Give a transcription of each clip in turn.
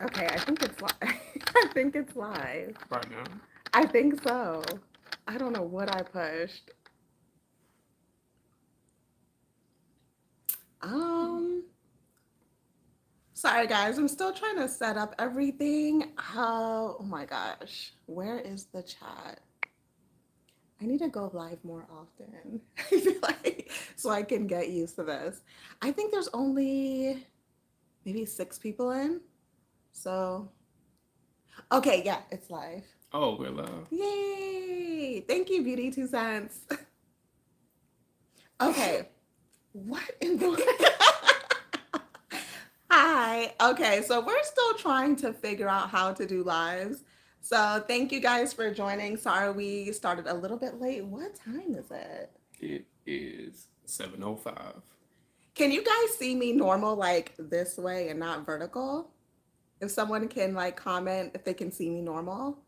Okay, I think it's live. I think it's live. Right now. I think so. I don't know what I pushed. Um, Sorry guys, I'm still trying to set up everything. Oh my gosh. Where is the chat? I need to go live more often. I feel like so I can get used to this. I think there's only maybe 6 people in. So okay, yeah, it's live. Oh, we're live. Yay! Thank you, Beauty Two Cents. Okay. What in the Hi. Okay, so we're still trying to figure out how to do lives. So thank you guys for joining. Sorry we started a little bit late. What time is it? It is 7:05. Can you guys see me normal like this way and not vertical? If someone can like comment if they can see me normal.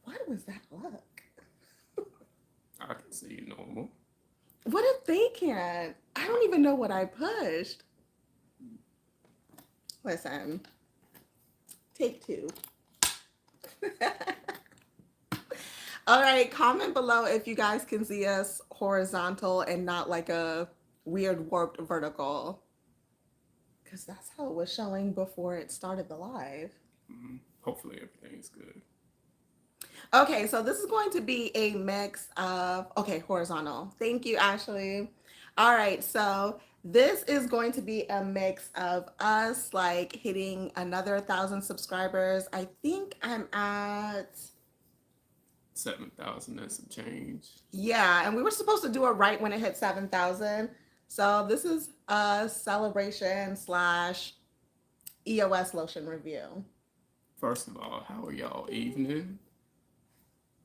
What was that look? I can see you normal. What if they can't? I don't even know what I pushed. Listen, take two. All right, comment below if you guys can see us horizontal and not like a weird warped vertical. Because that's how it was showing before it started the live. Hopefully everything's good. Okay, so this is going to be a mix of, okay, horizontal. Thank you, Ashley. All right, so this is going to be a mix of us like hitting another 1,000 subscribers. I think I'm at 7,000 and some change. Yeah, and we were supposed to do it right when it hit 7,000. So this is a celebration slash EOS lotion review. First of all, how are y'all evening?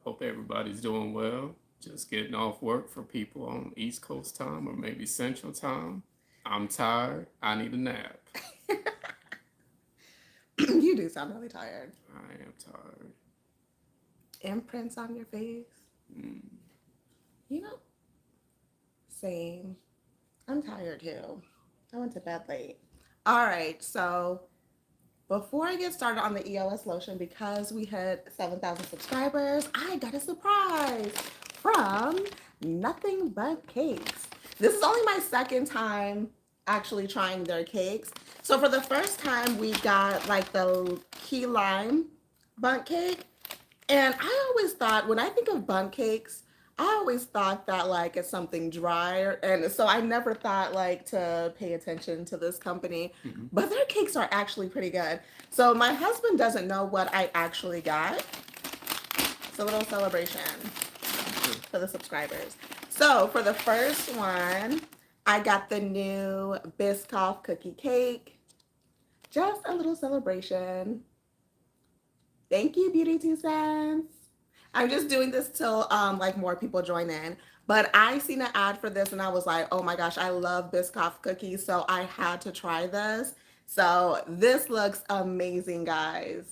Hope everybody's doing well. Just getting off work for people on East Coast time or maybe Central time. I'm tired. I need a nap. You do sound really tired. I am tired. Imprints on your face. You know, same. I'm tired too. I went to bed late. All right, so before I get started on the EOS lotion, because we hit 7,000 subscribers, I got a surprise from Nothing But Cakes. This is only my second time actually trying their cakes. So for the first time, we got like the key lime bundt cake. And I always thought, when I think of bundt cakes, I always thought that like it's something dry, and so I never thought like to pay attention to this company. But their cakes are actually pretty good. So my husband doesn't know what I actually got. It's a little celebration for the subscribers. So for the first one, I got the new Biscoff cookie cake. Just a little celebration. Thank you, Beauty Two Cents. I'm just doing this till like more people join in. But I seen an ad for this and I was like, oh my gosh, I love Biscoff cookies, so I had to try this. So this looks amazing, guys.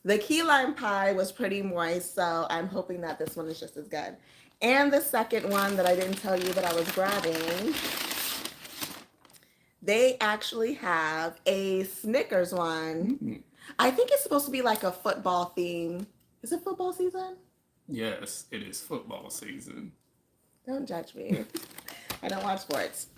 The key lime pie was pretty moist, so I'm hoping that this one is just as good. And the second one that I didn't tell you that I was grabbing, they actually have a Snickers one. I think it's supposed to be like a football theme. Is it football season? Yes, it is football season. Don't judge me. I don't watch sports,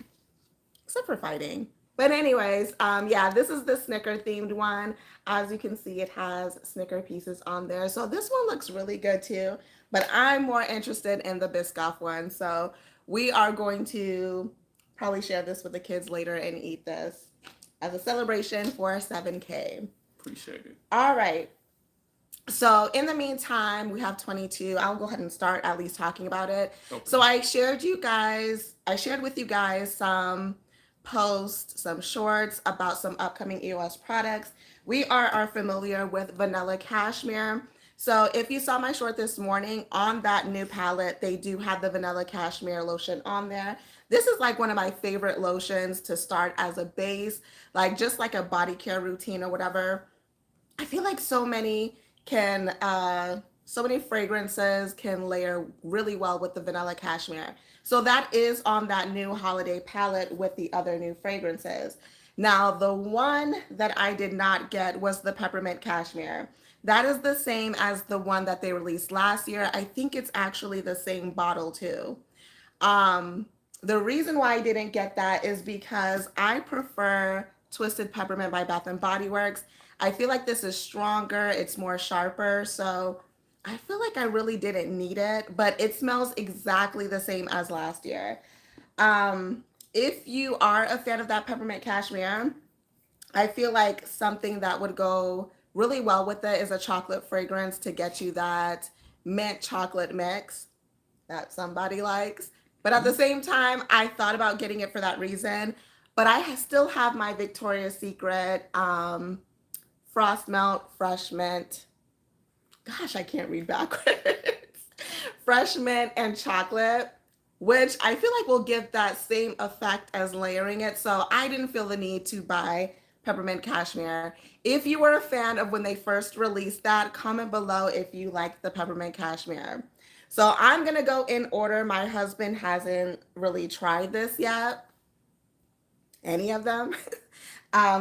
except for fighting. But anyways, yeah, this is the Snicker themed one. As you can see, it has Snicker pieces on there. So this one looks really good too, but I'm more interested in the Biscoff one. So we are going to probably share this with the kids later and eat this as a celebration for 7K. Appreciate it. All right. So in the meantime, we have 22. I'll go ahead and start at least talking about it. Okay. So I shared with you guys some posts, some shorts about some upcoming EOS products. We are familiar with vanilla cashmere. So if you saw my short this morning on that new palette, they do have the vanilla cashmere lotion on there. This is like one of my favorite lotions to start as a base, like just like a body care routine or whatever. I feel like so many fragrances can layer really well with the vanilla cashmere. So that is on that new holiday palette with the other new fragrances. Now, the one that I did not get was the peppermint cashmere. That is the same as the one that they released last year. I think it's actually the same bottle too. Um, the reason why I didn't get that is because I prefer Twisted Peppermint by Bath and Body Works. I feel like this is stronger, it's more sharper, so I feel like I really didn't need it, but it smells exactly the same as last year. If you are a fan of that peppermint cashmere, I feel like something that would go really well with it is a chocolate fragrance to get you that mint chocolate mix that somebody likes. But at the same time, I thought about getting it for that reason. But I still have my Victoria's Secret Frost Melt Fresh Mint. Gosh, I can't read backwards. Fresh mint and chocolate, which I feel like will give that same effect as layering it. So I didn't feel the need to buy peppermint cashmere. If you were a fan of when they first released that, comment below if you like the peppermint cashmere. So I'm gonna go in order. My husband hasn't really tried this yet, any of them.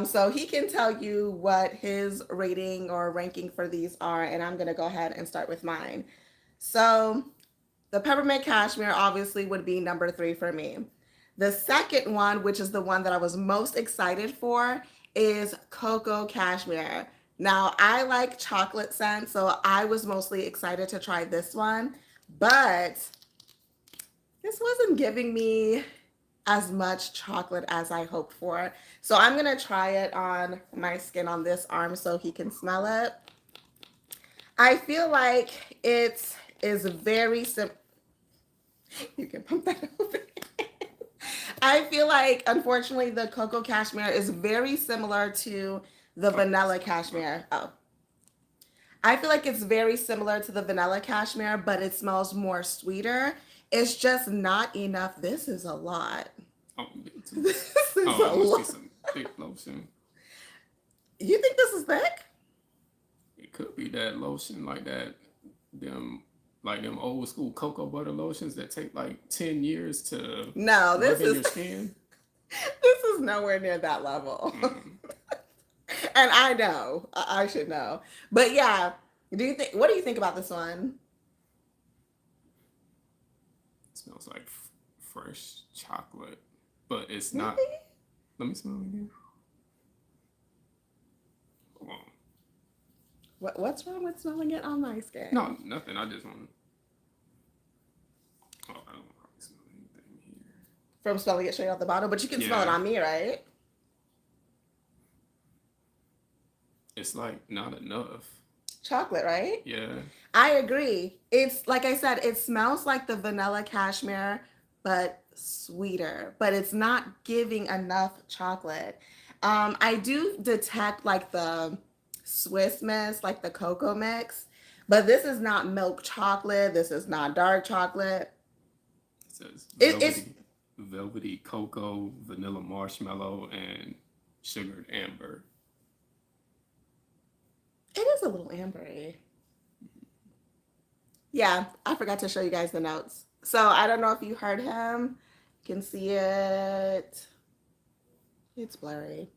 So he can tell you what his rating or ranking for these are, and I'm gonna go ahead and start with mine. So the peppermint cashmere obviously would be number 3 for me. The second one, which is the one that I was most excited for, is cocoa cashmere. Now, I like chocolate scent, so I was mostly excited to try this one, but this wasn't giving me as much chocolate as I hoped for. So I'm gonna try it on my skin on this arm so he can smell it. I feel like it is very simple. You can pump that over. I feel like, unfortunately, the cocoa cashmere is very similar to the vanilla cashmere. Oh, I feel like it's very similar to the vanilla cashmere, but it smells more sweeter. It's just not enough. This is a lot. Oh, me too. This is a Oh, it must be lot. some thick lotion. You think this is thick? It could be that lotion like that, them like them old school cocoa butter lotions that take like 10 years to No, rub this in is your skin. this is nowhere near that level. Mm, And I know, I should know. But yeah, what do you think about this one? it smells like fresh chocolate, but it's not. Really? Let me smell it again. Hold on. What's wrong with smelling it on my skin? No, nothing. I just want. Oh, I don't probably smell anything here. From smelling it straight out the bottle, but you can smell it Yeah, on me, right? it's like not enough. Chocolate, right? Yeah, I agree. It's like I said, it smells like the vanilla cashmere, but sweeter, but it's not giving enough chocolate. I do detect like the Swiss miss, like the cocoa mix, but this is not milk chocolate. This is not dark chocolate. it says It's velvety cocoa, vanilla marshmallow, and sugared amber. it is a little ambery. Yeah, I forgot to show you guys the notes. So I don't know if you heard him. You can see it. It's blurry.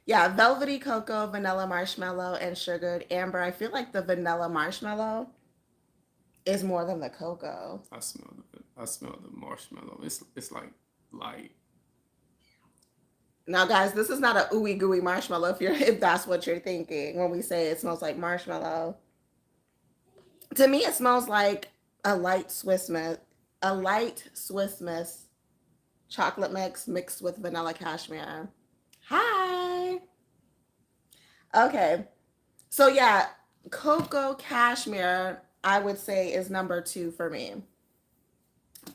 Yeah, velvety cocoa, vanilla marshmallow, and sugared amber. I feel like the vanilla marshmallow is more than the cocoa. I smell the marshmallow. It's like light. Now, guys, this is not a ooey gooey marshmallow if that's what you're thinking when we say it smells like marshmallow. To me, it smells like a light Swiss miss, a light Swiss miss chocolate mix mixed with vanilla cashmere. Hi. Okay. So yeah, cocoa cashmere, I would say is number 2 for me.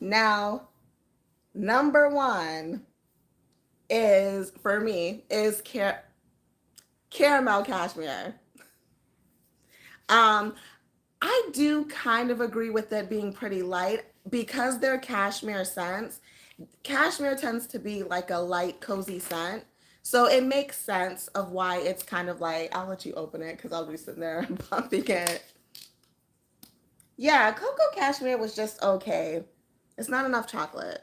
Now, number 1 is for me is caramel cashmere. Um, I do kind of agree with it being pretty light because they're cashmere scents. Cashmere tends to be like a light, cozy scent. So it makes sense of why it's kind of like, I'll let you open it because I'll be sitting there bumping it. Yeah, cocoa cashmere was just okay. It's not enough chocolate.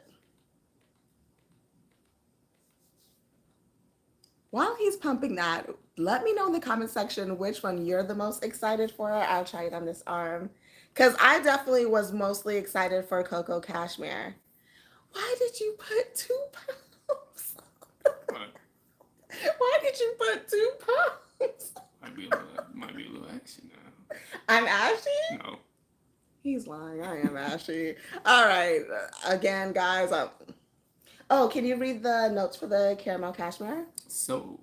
while he's pumping that, let me know in the comment section which one you're the most excited for. I'll try it on this arm. Because I definitely was mostly excited for Coco Cashmere. Why did you put 2 pounds? But Why did you put 2 pounds? might be a little action now. I'm ashy? No. He's lying. I am ashy. All right. Again, guys. Oh, can you read the notes for the caramel cashmere? So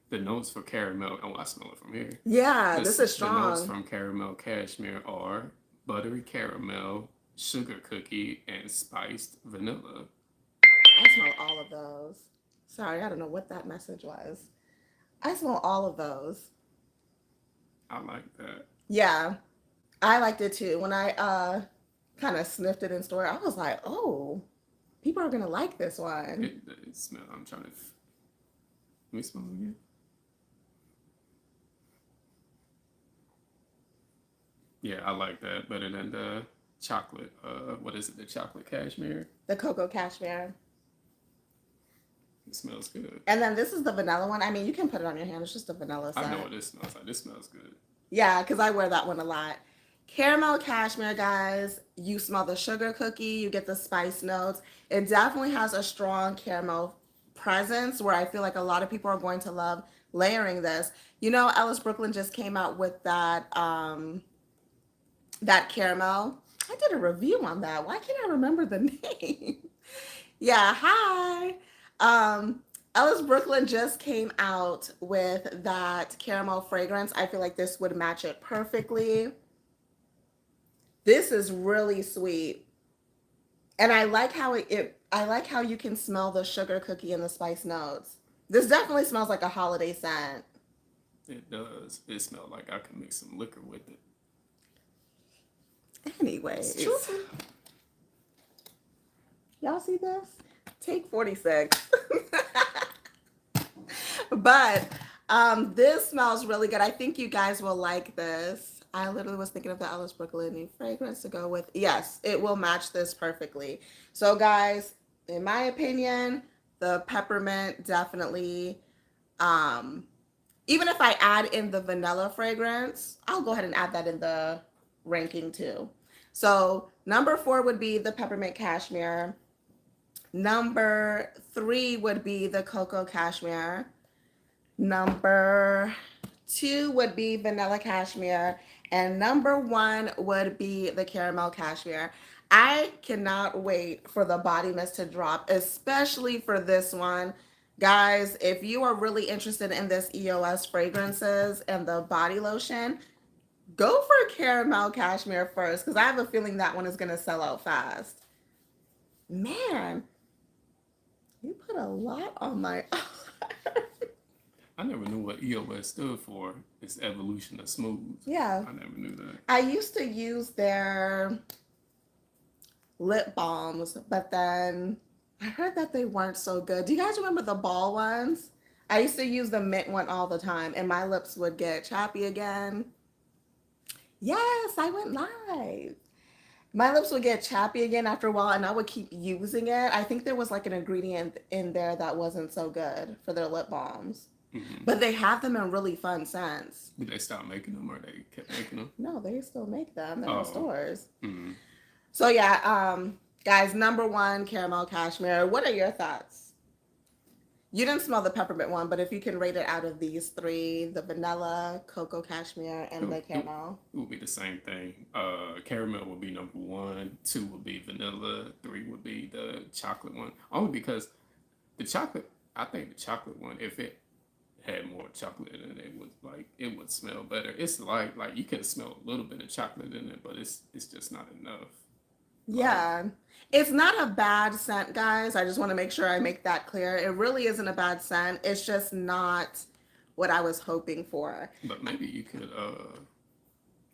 the notes for caramel. Oh, I smell it from here. Yeah, this is The notes strong. from caramel cashmere are buttery caramel, sugar cookie, and spiced vanilla. I smell all of those. Sorry, I don't know what that message was. I smell all of those. I like that. Yeah, I liked it too. When I kind of sniffed it in store, I was like, oh, people are gonna like this one. It smell. I'm trying to. Let me smell it again. Yeah, I like that better than the chocolate. What is it? The chocolate cashmere. The cocoa cashmere. It smells good. And then this is the vanilla one. I mean, you can put it on your hand. It's just a vanilla scent. I know what this smells like. This smells good. Yeah, because I wear that one a lot. Caramel cashmere, guys. You smell the sugar cookie. You get the spice notes. It definitely has a strong caramel presence where I feel like a lot of people are going to love layering this. You know, Ellis Brooklyn just came out with that that caramel. I did a review on that. Why can't I remember the name? Yeah, hi. Ellis Brooklyn just came out with that caramel fragrance. I feel like this would match it perfectly. This is really sweet. And I like how I like how you can smell the sugar cookie and the spice notes. This definitely smells like a holiday scent. It does. It smells like I can mix some liquor with it. Anyways, y'all see this? Take 46. But this smells really good. I think you guys will like this. I literally was thinking of the Ellis Brooklyn new fragrance to go with. Yes, it will match this perfectly. So guys, in my opinion, the peppermint definitely, even if I add in the vanilla fragrance, I'll go ahead and add that in the ranking too. So number 4 would be the peppermint cashmere. Number 3 would be the cocoa cashmere. Number 2 would be vanilla cashmere. And number 1 would be the caramel cashmere. I cannot wait for the body mist to drop, especially for this one. Guys, if you are really interested in this EOS fragrances and the body lotion, go for caramel cashmere first, because I have a feeling that one is going to sell out fast. Man, you put a lot on my... I never knew what EOS stood for. It's evolution of smooth. Yeah. I never knew that. I used to use their lip balms, but then I heard that they weren't so good. Do you guys remember the ball ones? I used to use the mint one all the time, and my lips would get chappy again. Yes, I went live. My lips would get chappy again after a while, and I would keep using it. I think there was like an ingredient in there that wasn't so good for their lip balms. Mm-hmm. But they have them in really fun scents. Did they stop making them, or they kept making them? No, they still make them. They're in stores. Mm-hmm. So yeah, guys, number 1, caramel cashmere. What are your thoughts? You didn't smell the peppermint one, but if you can rate it out of these 3, the vanilla, cocoa cashmere, and the caramel. It would be the same thing. Caramel would be number 1, 2 would be vanilla, 3 would be the chocolate one. Only because the chocolate, I think the chocolate one, if it had more chocolate in it, it would smell better. It's like you can smell a little bit of chocolate in it, but it's just not enough. Yeah. It's not a bad scent, guys. I just want to make sure I make that clear. It really isn't a bad scent. It's just not what I was hoping for. But maybe you could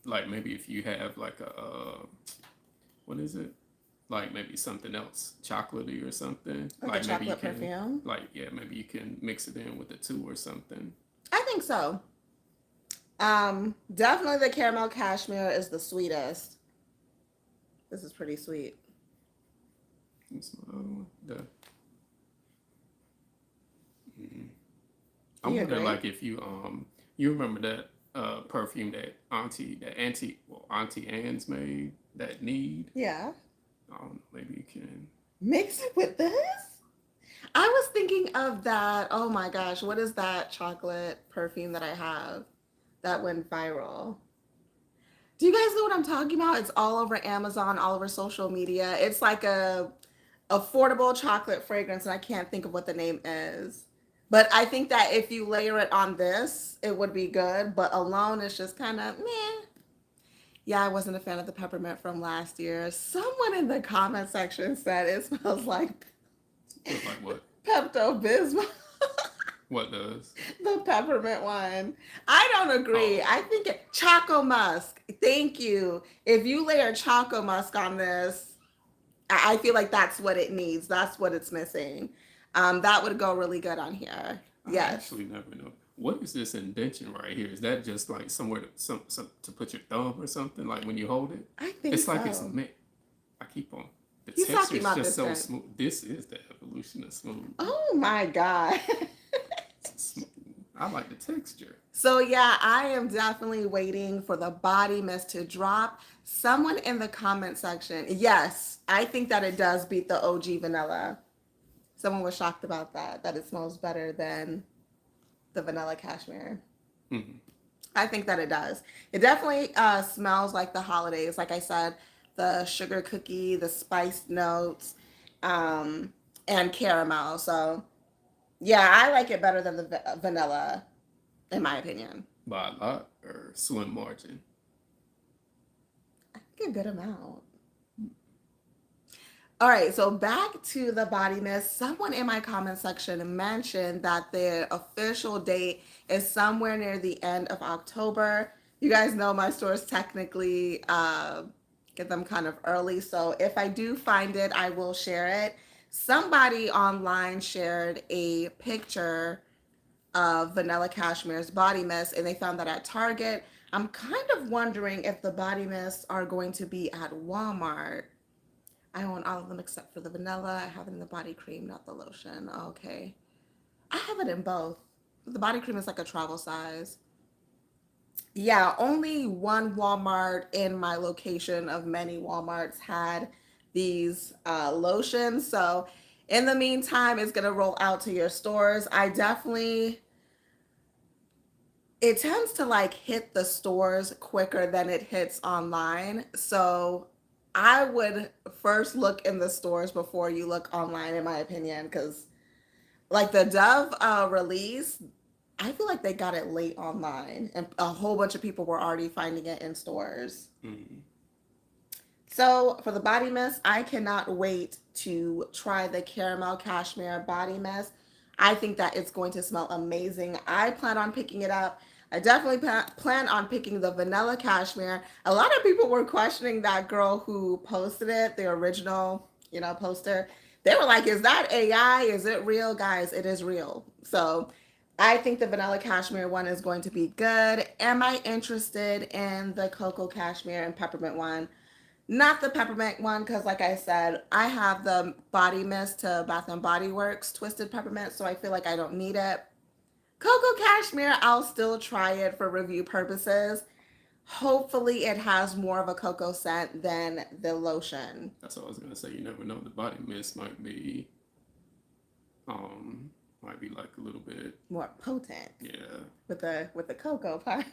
maybe if you have like a what is it? Like maybe something else, chocolatey or something. Like a chocolate maybe you can, perfume? Maybe you can mix it in with the 2 or something. I think so. Definitely the caramel cashmere is the sweetest. This is pretty sweet. That's the other one. I You wonder, agree? like, if you remember that perfume that Auntie Anne's made, that need. Yeah. Maybe you can. Mix it with this? I was thinking of that. Oh my gosh, what is that chocolate perfume that I have that went viral? Do you guys know what I'm talking about? It's all over Amazon, all over social media. It's like a affordable chocolate fragrance, and I can't think of what the name is. But I think that if you layer it on this, it would be good. But alone, it's just kind of meh. Yeah, I wasn't a fan of the peppermint from last year. Someone in the comment section said it smells like Look like what? Pepto Bismol. What does? The peppermint one. I don't agree. Oh, I think Choco Musk. Thank you. If you layer Choco Musk on this, I feel like that's what it needs. That's what it's missing. That would go really good on here. I Yes, actually never know. What is this indention right here? Is that just like somewhere some to put your thumb or something? Like when you hold it, I think it's like it's so. meant. I keep on. The He's texture talking is about just this so guy. smooth. This is the evolution of smooth. Oh my God. Smooth. I like the texture. So yeah, I am definitely waiting for the body mist to drop. Someone in the comment section, yes, I think that it does beat the OG vanilla. Someone was shocked about that, that it smells better than the vanilla cashmere. Hmm. I think that it does. It definitely smells like the holidays. Like I said, the sugar cookie, the spiced notes, um, and caramel. So yeah, I like it better than the vanilla, in my opinion. By a lot or slim margin. I think a good amount. All right, so back to the body mist. Someone in my comment section mentioned that the official date is somewhere near the end of October. You guys know my stores technically get them kind of early, so if I do find it, I will share it. Somebody online shared a picture of Vanilla Cashmere's body mist, and they found that at Target. I'm kind of wondering if the body mists are going to be at Walmart. I own all of them except for the vanilla. I have it in the body cream, not the lotion. Okay. I have it in both. The body cream is like a travel size. Yeah, only one Walmart in my location of many Walmarts had these lotions. So in the meantime, it's going to roll out to your stores. I definitely, it tends to like hit the stores quicker than it hits online. So I would first look in the stores before you look online, in my opinion, because like the Dove release, I feel like they got it late online, and a whole bunch of people were already finding it in stores. Mm. So for the body mist, I cannot wait to try the caramel cashmere body mist. I think that it's going to smell amazing. I plan on picking it up. I definitely plan on picking the vanilla cashmere. A lot of people were questioning that girl who posted it, the original, poster. They were like, "Is that AI? Is it real?" Guys, it is real. So I think the vanilla cashmere one is going to be good. Am I interested in the cocoa cashmere and peppermint one? Not the peppermint one, because like I said, I have the body mist to Bath and Body Works twisted peppermint, so I feel like I don't need it. Cocoa cashmere, I'll still try it for review purposes. Hopefully it has more of a cocoa scent than the lotion. That's what I was gonna say. You never know. The body mist um, might be like a little bit. More potent Yeah. with the cocoa part.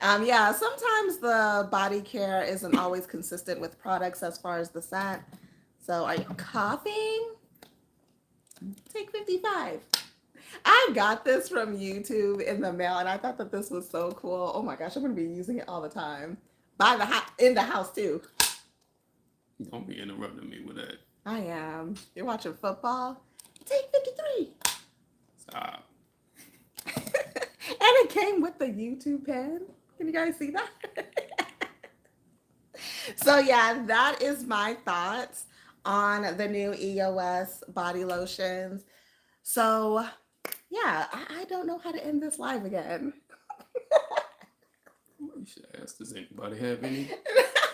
Yeah, sometimes the body care isn't always consistent with products as far as the scent. So are you coughing? Take 55. I got this from YouTube in the mail, and I thought that this was so cool. Oh my gosh, I'm gonna be using it all the time. In the house too. Don't be interrupting me with that. I am. You're watching football. Take 53. Stop. And it came with the YouTube pen. Can you guys see that? So yeah, that is my thoughts on the new EOS body lotions. So yeah, I don't know how to end this live again. You should ask. Does anybody have any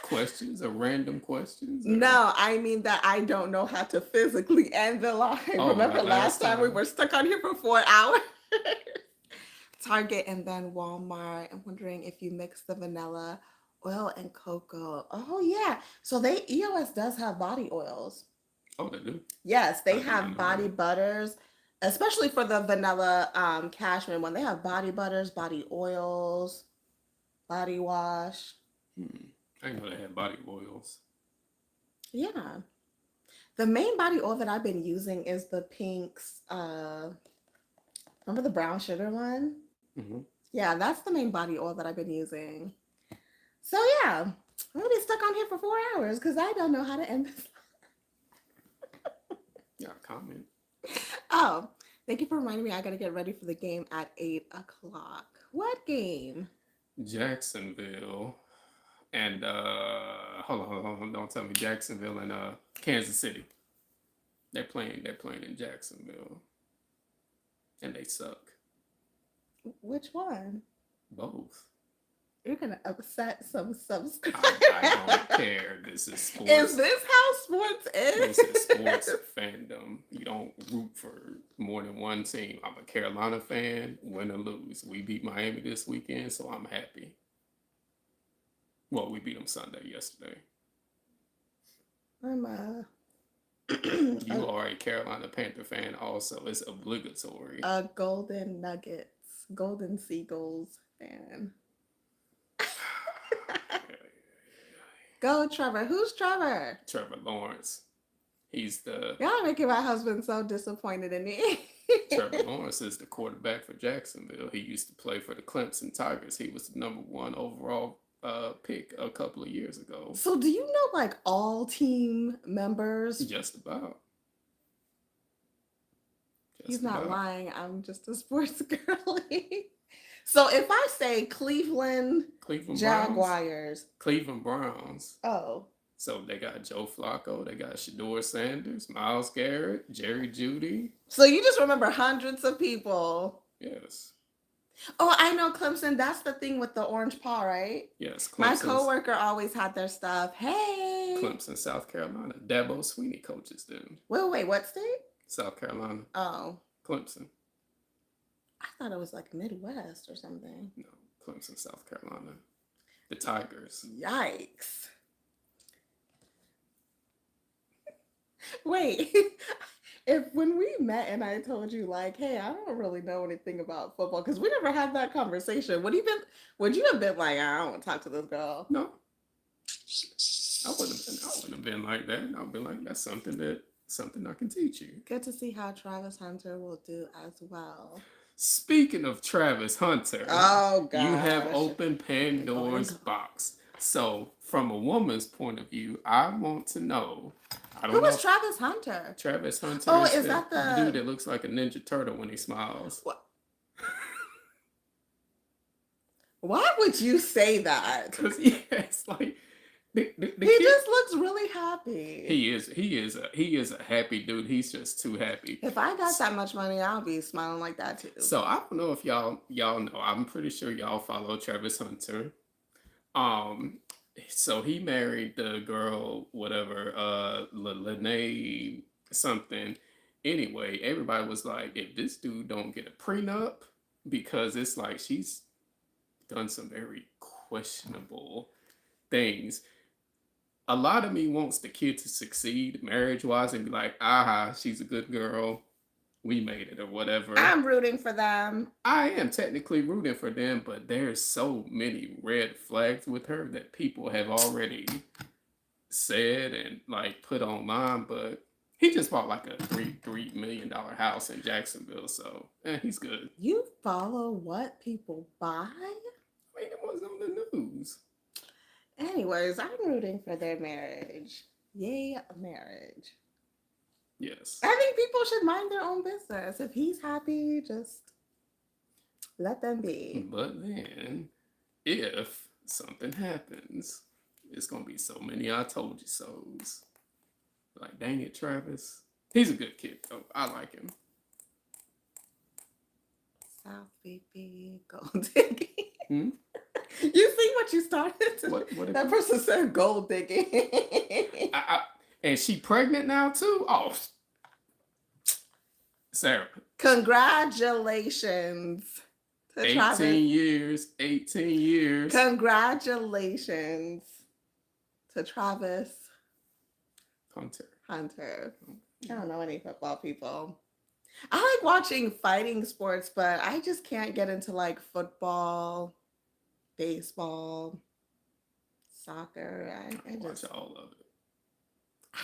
questions or random questions? Or... No, I mean that I don't know how to physically end the live. Oh, Remember like last time we were stuck on here for 4 hours? Target and then Walmart. I'm wondering if you mix the vanilla oil and cocoa. Oh yeah. So they EOS does have body oils. Oh, they do. Yes, I they did not have know body that. butters, especially for the vanilla cashmere one. They have body butters, body oils, body wash. Hmm. I didn't know they had body oils. Yeah. The main body oil that I've been using is the Pink's remember the brown sugar one? Hmm. Yeah, that's the main body oil that I've been using. So yeah, I'm gonna be stuck on here for 4 hours because I don't know how to end this. Yeah, comment. Oh, thank you for reminding me. I gotta get ready for the game at 8 o'clock. What game? Jacksonville and hold on, don't tell me Jacksonville and Kansas City. They're playing in Jacksonville and they suck. Which one? Both. You're gonna upset some subscribers. I don't care. This is Is sports. this how sports This is sports is? fandom. You don't root for more than one team. I'm a Carolina fan, win or lose. We beat Miami this weekend, so I'm happy. Well, we beat them Sunday yesterday. I'm a, You are a Carolina Panther fan also. It's obligatory. a Golden Nuggets, Golden Seagulls fan. Go, Trevor. Who's Trevor? Trevor Lawrence. He's the Y'all are making my husband so disappointed in me. Trevor Lawrence is the quarterback for Jacksonville. He used to play for the Clemson Tigers. He was the number one overall pick a couple of years ago. So, do you know like all team members? Just about. He's Just not about. lying. I'm just a sports girly. So, if I say Cleveland Cleveland Browns. Jaguars, Cleveland Browns. oh, So they got Joe Flacco, they got Shador Sanders, Miles Garrett, Jerry Jeudy. so you just remember hundreds of people. Yes. Oh, I know Clemson. That's the thing with the orange paw, right? Yes. My Clemson's, coworker always had their stuff. Hey. Clemson, South Carolina. Dabo Sweeney coaches them. Wait, what state? South Carolina. Oh, Clemson. I thought it was like Midwest or something. No, Clemson, South Carolina. The Tigers. Yikes. Wait, if when we met and I told you like, hey, I don't really know anything about football because we never had that conversation, would you have been like, I don't want to talk to this girl? No. I wouldn't have been like that. I'd be like, that's something I can teach you. Good to see how Travis Hunter will do as well. Speaking of Travis Hunter, Oh gosh. you have opened Pandora's box. So, from a woman's point of view, I want to know. Who was Travis Hunter? Travis Hunter. Oh, is that the dude that looks like a Ninja Turtle when he smiles? What? Why would you say that? Because it's like the He kid, just looks really happy. he is a happy dude. He's just too happy. If I got that much money, I'll be smiling like that too. So I don't know if y'all know. I'm pretty sure y'all follow Travis Hunter. So he married the girl, whatever, Lene something. Anyway, everybody was like, if this dude don't get a prenup, because it's like she's done some very questionable things. A lot of me wants the kid to succeed marriage-wise and be like, aha, she's a good girl. We made it or whatever. I'm rooting for them. I am technically rooting for them, but there's so many red flags with her that people have already said and like put online. But he just bought like a $3 million house in Jacksonville, so he's good. You follow what people buy? I mean, it was on the news. Anyways, I'm rooting for their marriage. Yay, marriage. Yes. I think people should mind their own business. If he's happy, just let them be. But then, if something happens, it's gonna be so many I told you so's. Like, dang it, Travis. He's a good kid, though. I like him. South BP gold digging. Hmm? You see what you started? What That person said gold digging. And she pregnant now, too? Oh. Sarah. Congratulations to 18 Travis. years. 18 years. Congratulations to Travis Hunter. Hunter. I don't know any football people. I like watching fighting sports, but I just can't get into like football, baseball, soccer. I Watch just, all of it.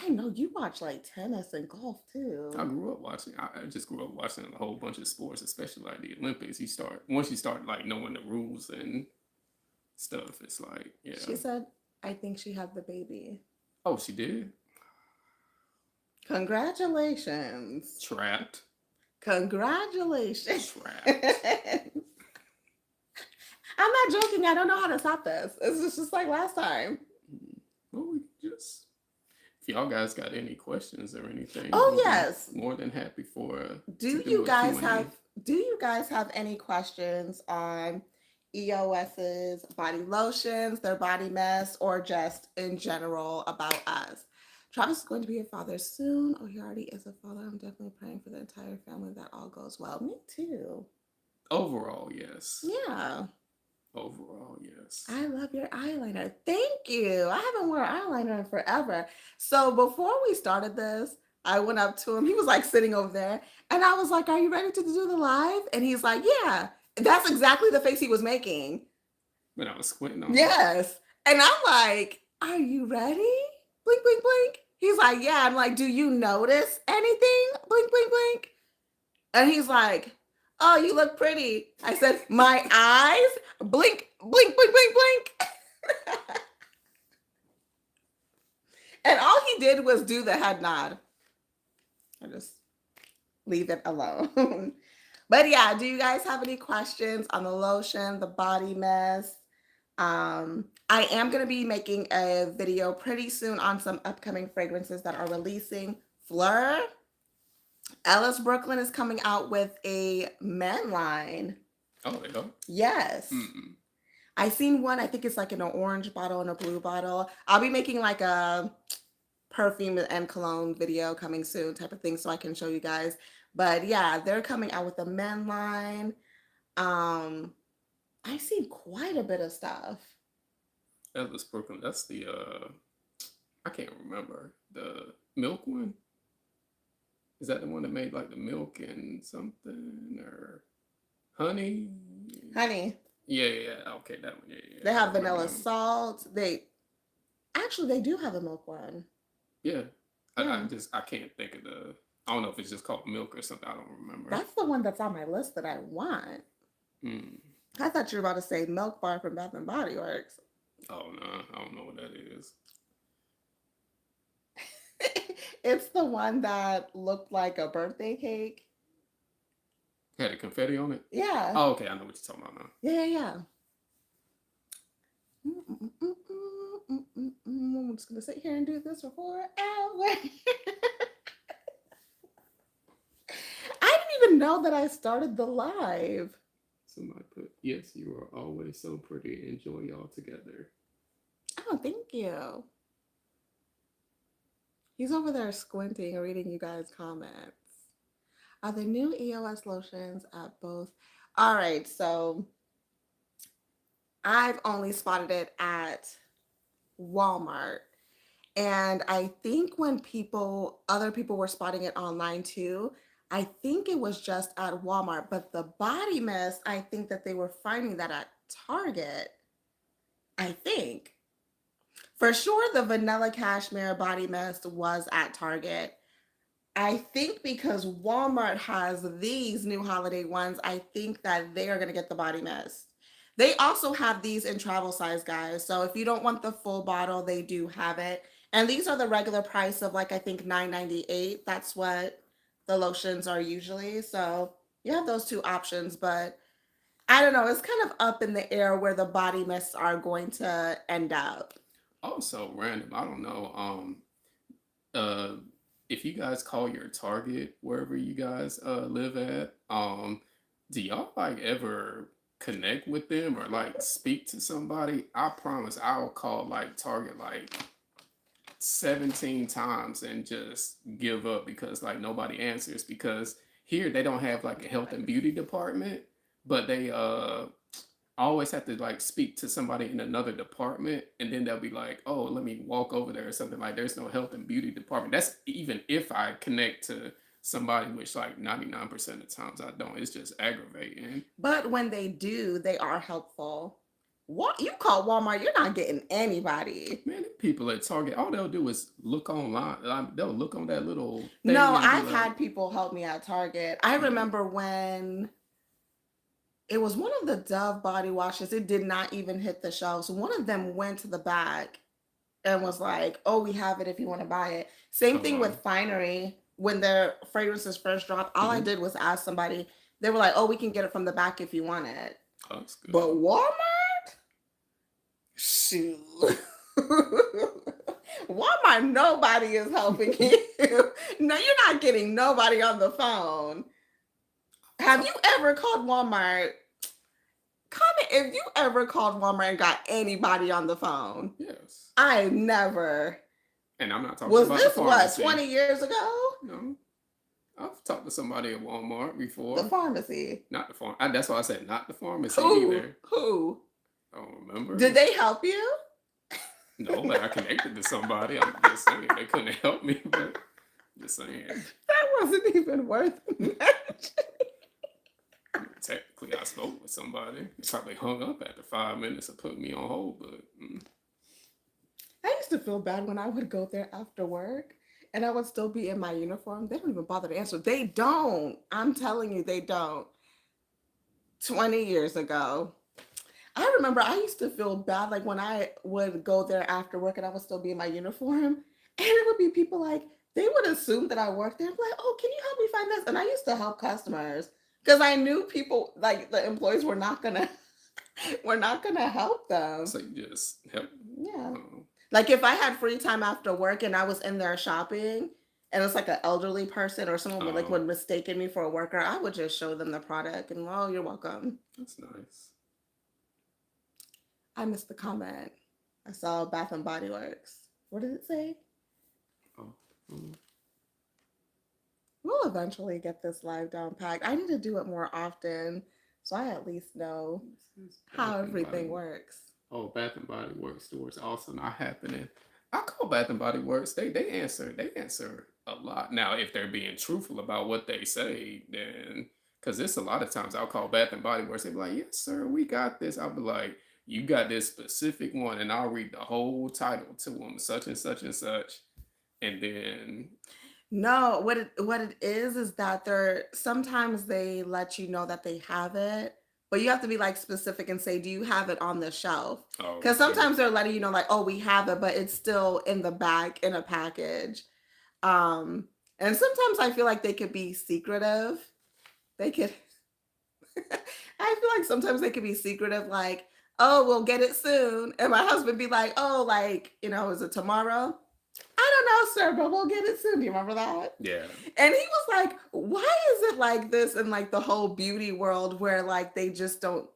I know you watch like tennis and golf too. I grew up watching. I just grew up watching a whole bunch of sports, especially like the Olympics. Once you start like knowing the rules and stuff. It's like, yeah. She said, I think she had the baby. Oh, she did? Congratulations. Trapped. Congratulations. Trapped. I'm not joking. I don't know how to stop this. It's just like last time. Well, we just, if y'all guys got any questions or anything, Oh, we'll be yes. more than happy for. Do you guys have any questions on EOS's body lotions, their body mist, or just in general about us? Travis is going to be a father soon. Oh, he already is a father. I'm definitely praying for the entire family that all goes well. Me too. Overall, yes. Yeah. Overall, yes. I love your eyeliner. Thank you. I haven't worn eyeliner in forever. So before we started this, I went up to him. He was like sitting over there. And I was like, are you ready to do the live? And he's like, yeah. That's exactly the face he was making. When I was squinting on Yes. And I'm like, are you ready? Blink, blink, blink. He's like, yeah. I'm like, do you notice anything? Blink, blink, blink. And he's like, oh, you look pretty. I said, my eyes? Blink, blink, blink, blink, blink. And all he did was do the head nod. I just leave it alone. But yeah, do you guys have any questions on the lotion, the body mist? I am going to be making a video pretty soon on some upcoming fragrances that are releasing. Fleur, Ellis Brooklyn is coming out with a men line. Oh, they go? Yes. Mm-mm. I seen one, I think it's like in an orange bottle and a blue bottle. I'll be making like a perfume and cologne video coming soon type of thing so I can show you guys. But yeah, they're coming out with a men line. I've seen quite a bit of stuff. Ellis Brooklyn, that's the, I can't remember. The milk one? Is that the one that made like the milk and something or honey? Honey. Yeah. Okay, that one. Yeah. They have vanilla salt. They do have a milk one. Yeah. I can't think of I don't know if it's just called milk or something. I don't remember. That's the one that's on my list that I want. I thought you were about to say Milk Bar from Bath and Body Works. Oh no, I don't know what that is. It's the one that looked like a birthday cake. Had a confetti on it? Yeah. Oh, okay. I know what you're talking about now. Yeah. I'm just going to sit here and do this for 4 hours. I didn't even know that I started the live. Somebody put, yes, you are always so pretty. Enjoy y'all together. Oh, thank you. He's over there squinting, reading you guys' comments. Are the new EOS lotions at both? All right, so I've only spotted it at Walmart. And I think when other people were spotting it online too, I think it was just at Walmart. But the body mist, I think that they were finding that at Target. I think. For sure, the vanilla cashmere body mist was at Target. I think because Walmart has these new holiday ones, I think that they are going to get the body mist. They also have these in travel size, guys. So if you don't want the full bottle, they do have it. And these are the regular price of like, I think $9.98. That's what the lotions are usually. So you have those two options, but I don't know. It's kind of up in the air where the body mists are going to end up. Also random. I don't know. If you guys call your Target wherever you guys live at, do y'all like ever connect with them or like speak to somebody? I promise I'll call like Target like 17 times and just give up because like nobody answers, because here they don't have like a health and beauty department, but they always have to like speak to somebody in another department, and then they'll be like, "Oh, let me walk over there," or something like. There's no health and beauty department. That's even if I connect to somebody, which like 99% of the times I don't. It's just aggravating. But when they do, they are helpful. What you call Walmart, you're not getting anybody. Man, people at Target, all they'll do is look online. They'll look on that little thing No, and be I've like, had people help me at Target. I "Mm, remember when it was one of the Dove body washes. It did not even hit the shelves. One of them went to the back and was like, "Oh, we have it if you want to buy it." Same oh thing wow, with Finery. When their fragrances first dropped, all I hmm did was ask somebody. They were like, "Oh, we can get it from the back if you want it." oh, that's But good." Walmart, shoot. Walmart, nobody is helping you. No, you're not getting nobody on the phone. Have you ever called Walmart? Comment if you ever called Walmart and got anybody on the phone. Yes, I never. and I'm not talking Was about the this what, pharmacy. 20 years ago? No, I've talked to somebody at Walmart The before. pharmacy. Not the farm. That's why I said not the pharmacy Who? either. Who? I don't remember. Did they help you? No, but I connected to somebody. I'm just saying they couldn't help me, but just saying. That wasn't even worth mentioning. Technically, I spoke with somebody. They probably hung up after 5 minutes and put me on hold, but I used to feel bad when I would go there after work and I would still be in my uniform. They don't even bother to answer. They don't. I'm telling you, they don't. 20 years ago. I remember I used to feel bad like when I would go there after work and I would still be in my uniform. And it would be people like, they would assume that I worked there and be like, "Oh, can you help me find this?" And I used to help customers because I knew people, like the employees, were not gonna were not gonna help them. so you just help. Yeah. Um, Like if I had free time after work and I was in there shopping and it's like an elderly person or someone would like um, would mistaken me for a worker, I would just show them the product and, "Oh, you're welcome." that's nice. I missed the comment. I saw Bath and Body Works. What did it say? Oh, mm, We'll eventually get this live down packed. I need to do it more often so I at least know this is how Bath and everything Body. works. Oh, Bath and Body Works stores also not happening. I call Bath and Body Works. They answer a lot. Now, if they're being truthful about what they say, then because it's a lot of times I'll call Bath and Body Works. They be like, "Yes, sir, we got this." I'll be like, "You got this specific one," and I'll read the whole title to them, such and such and such, and then No, what it is that they're sometimes they let you know that they have it, but you have to be like specific and say, "Do you have it on the shelf?" oh, Because okay, sometimes they're letting you know, like, "Oh, we have it, but it's still in the back in a package." Um, and sometimes I feel like they could be secretive. They could I feel like sometimes they could be secretive, like, "Oh, we'll get it soon." And my husband be like, "Oh, like, is it tomorrow?" "I don't know, sir, but we'll get it soon." Do you remember that? yeah, And he was like, "Why is it like this in like the whole beauty world where like they just don't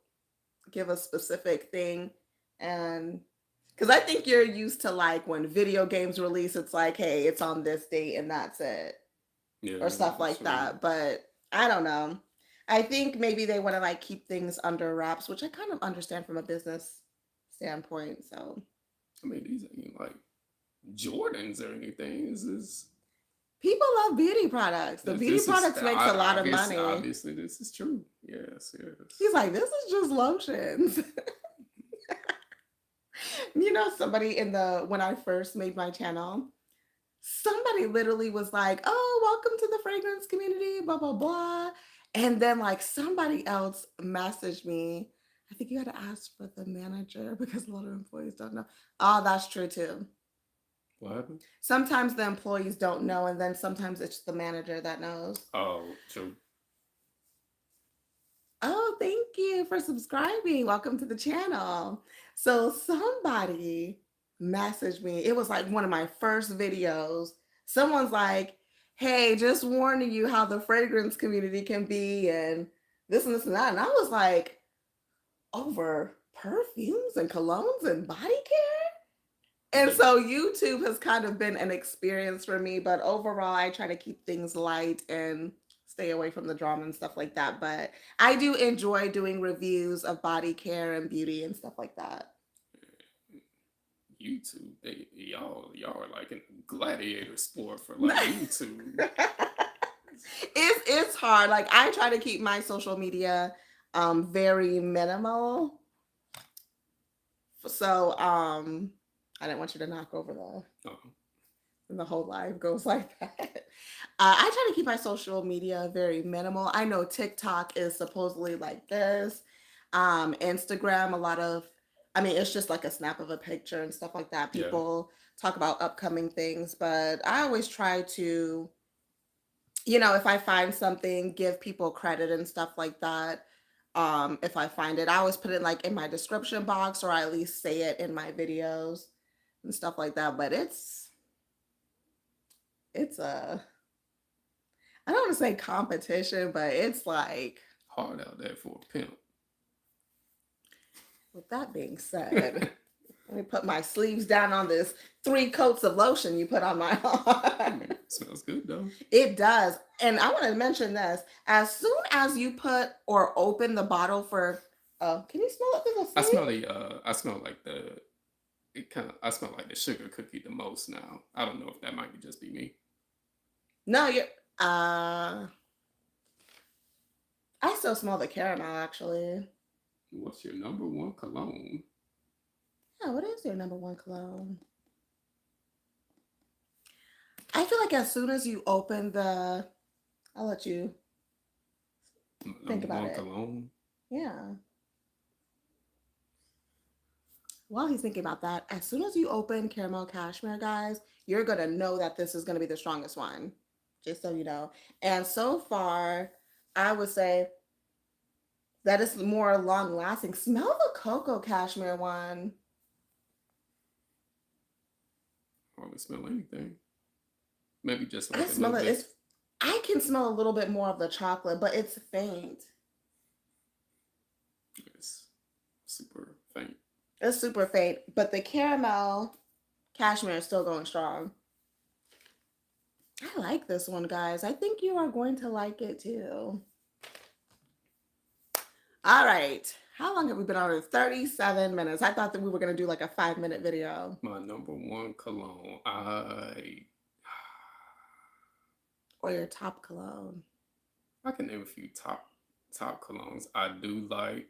give a specific thing?" And because I think you're used to like when video games release, it's like, "Hey, it's on this date and that's it," or yeah, stuff that's like true. that. But I don't know. I think maybe they want to like keep things under wraps, which I kind of understand from a business standpoint. So I mean, these ain't like Jordans or anything. This is people love beauty products. The beauty this is products makes a lot of obvious. money. Obviously, this is true. Yes, He's yes. like, "This is just lotions." Somebody in the when I first made my channel, somebody literally was like, "Oh, welcome to the fragrance community, blah blah blah." And then like somebody else messaged me. I think you had to ask for the manager because a lot of employees don't know. Oh, that's true too. What happened? Sometimes the employees don't know, and then sometimes it's the manager that knows. Oh, true. Oh, thank you for subscribing. Welcome to the channel. So somebody messaged me. It was like one of my first videos. Someone's like, "Hey, just warning you how the fragrance community can be and this and this and that." And I was like, "Over perfumes and colognes and body care?" And They so YouTube has kind of been an experience for me, but overall I try to keep things light and stay away from the drama and stuff like that. But I do enjoy doing reviews of body care and beauty and stuff like that. YouTube, y'all are like in a gladiator sport for like YouTube. It's hard. Like I try to keep my social media very minimal. So I didn't want you to knock over the whole live goes like that. I try to keep my social media very minimal. I know TikTok is supposedly like this. Instagram, I mean, it's just like a snap of a picture and stuff like that. Yeah. People talk about upcoming things, but I always try to, you know, if I find something, give people credit and stuff like that. If I find it, I always put it like in my description box or I at least say it in my videos and stuff like that. But it's I don't want to say competition, but it's like Hard out there for a pimp. with that being said, let me put my sleeves down on this 3 coats of lotion you put on my arm. Smells good though. It does. And I want to mention this. As soon as you put or open the bottle for can you smell it through the I sleeve? I smell like the sugar cookie the most now. I don't know if that might be just be me. No, you're I still smell the caramel actually. What's your number one cologne? Yeah, what is your number one cologne? I feel like as soon as you open I'll let you think about it. Cologne. Yeah. While he's thinking about that, as soon as you open caramel cashmere, guys, you're gonna know that this is gonna be the strongest one. Just so you know. And so far, I would say that is more long lasting. Smell the cocoa cashmere one. Hardly smell anything. Maybe just I like a smell little it. bit. I can smell a little bit more of the chocolate, but it's faint. It's super faint. It's super faint, but the caramel cashmere is still going strong. I like this one, guys. I think you are going to like it too. All right. How long have we been on? 37 minutes. I thought that we were going to do like a 5-minute video. My number one cologne. Or your top cologne. I can name a few top colognes. I do like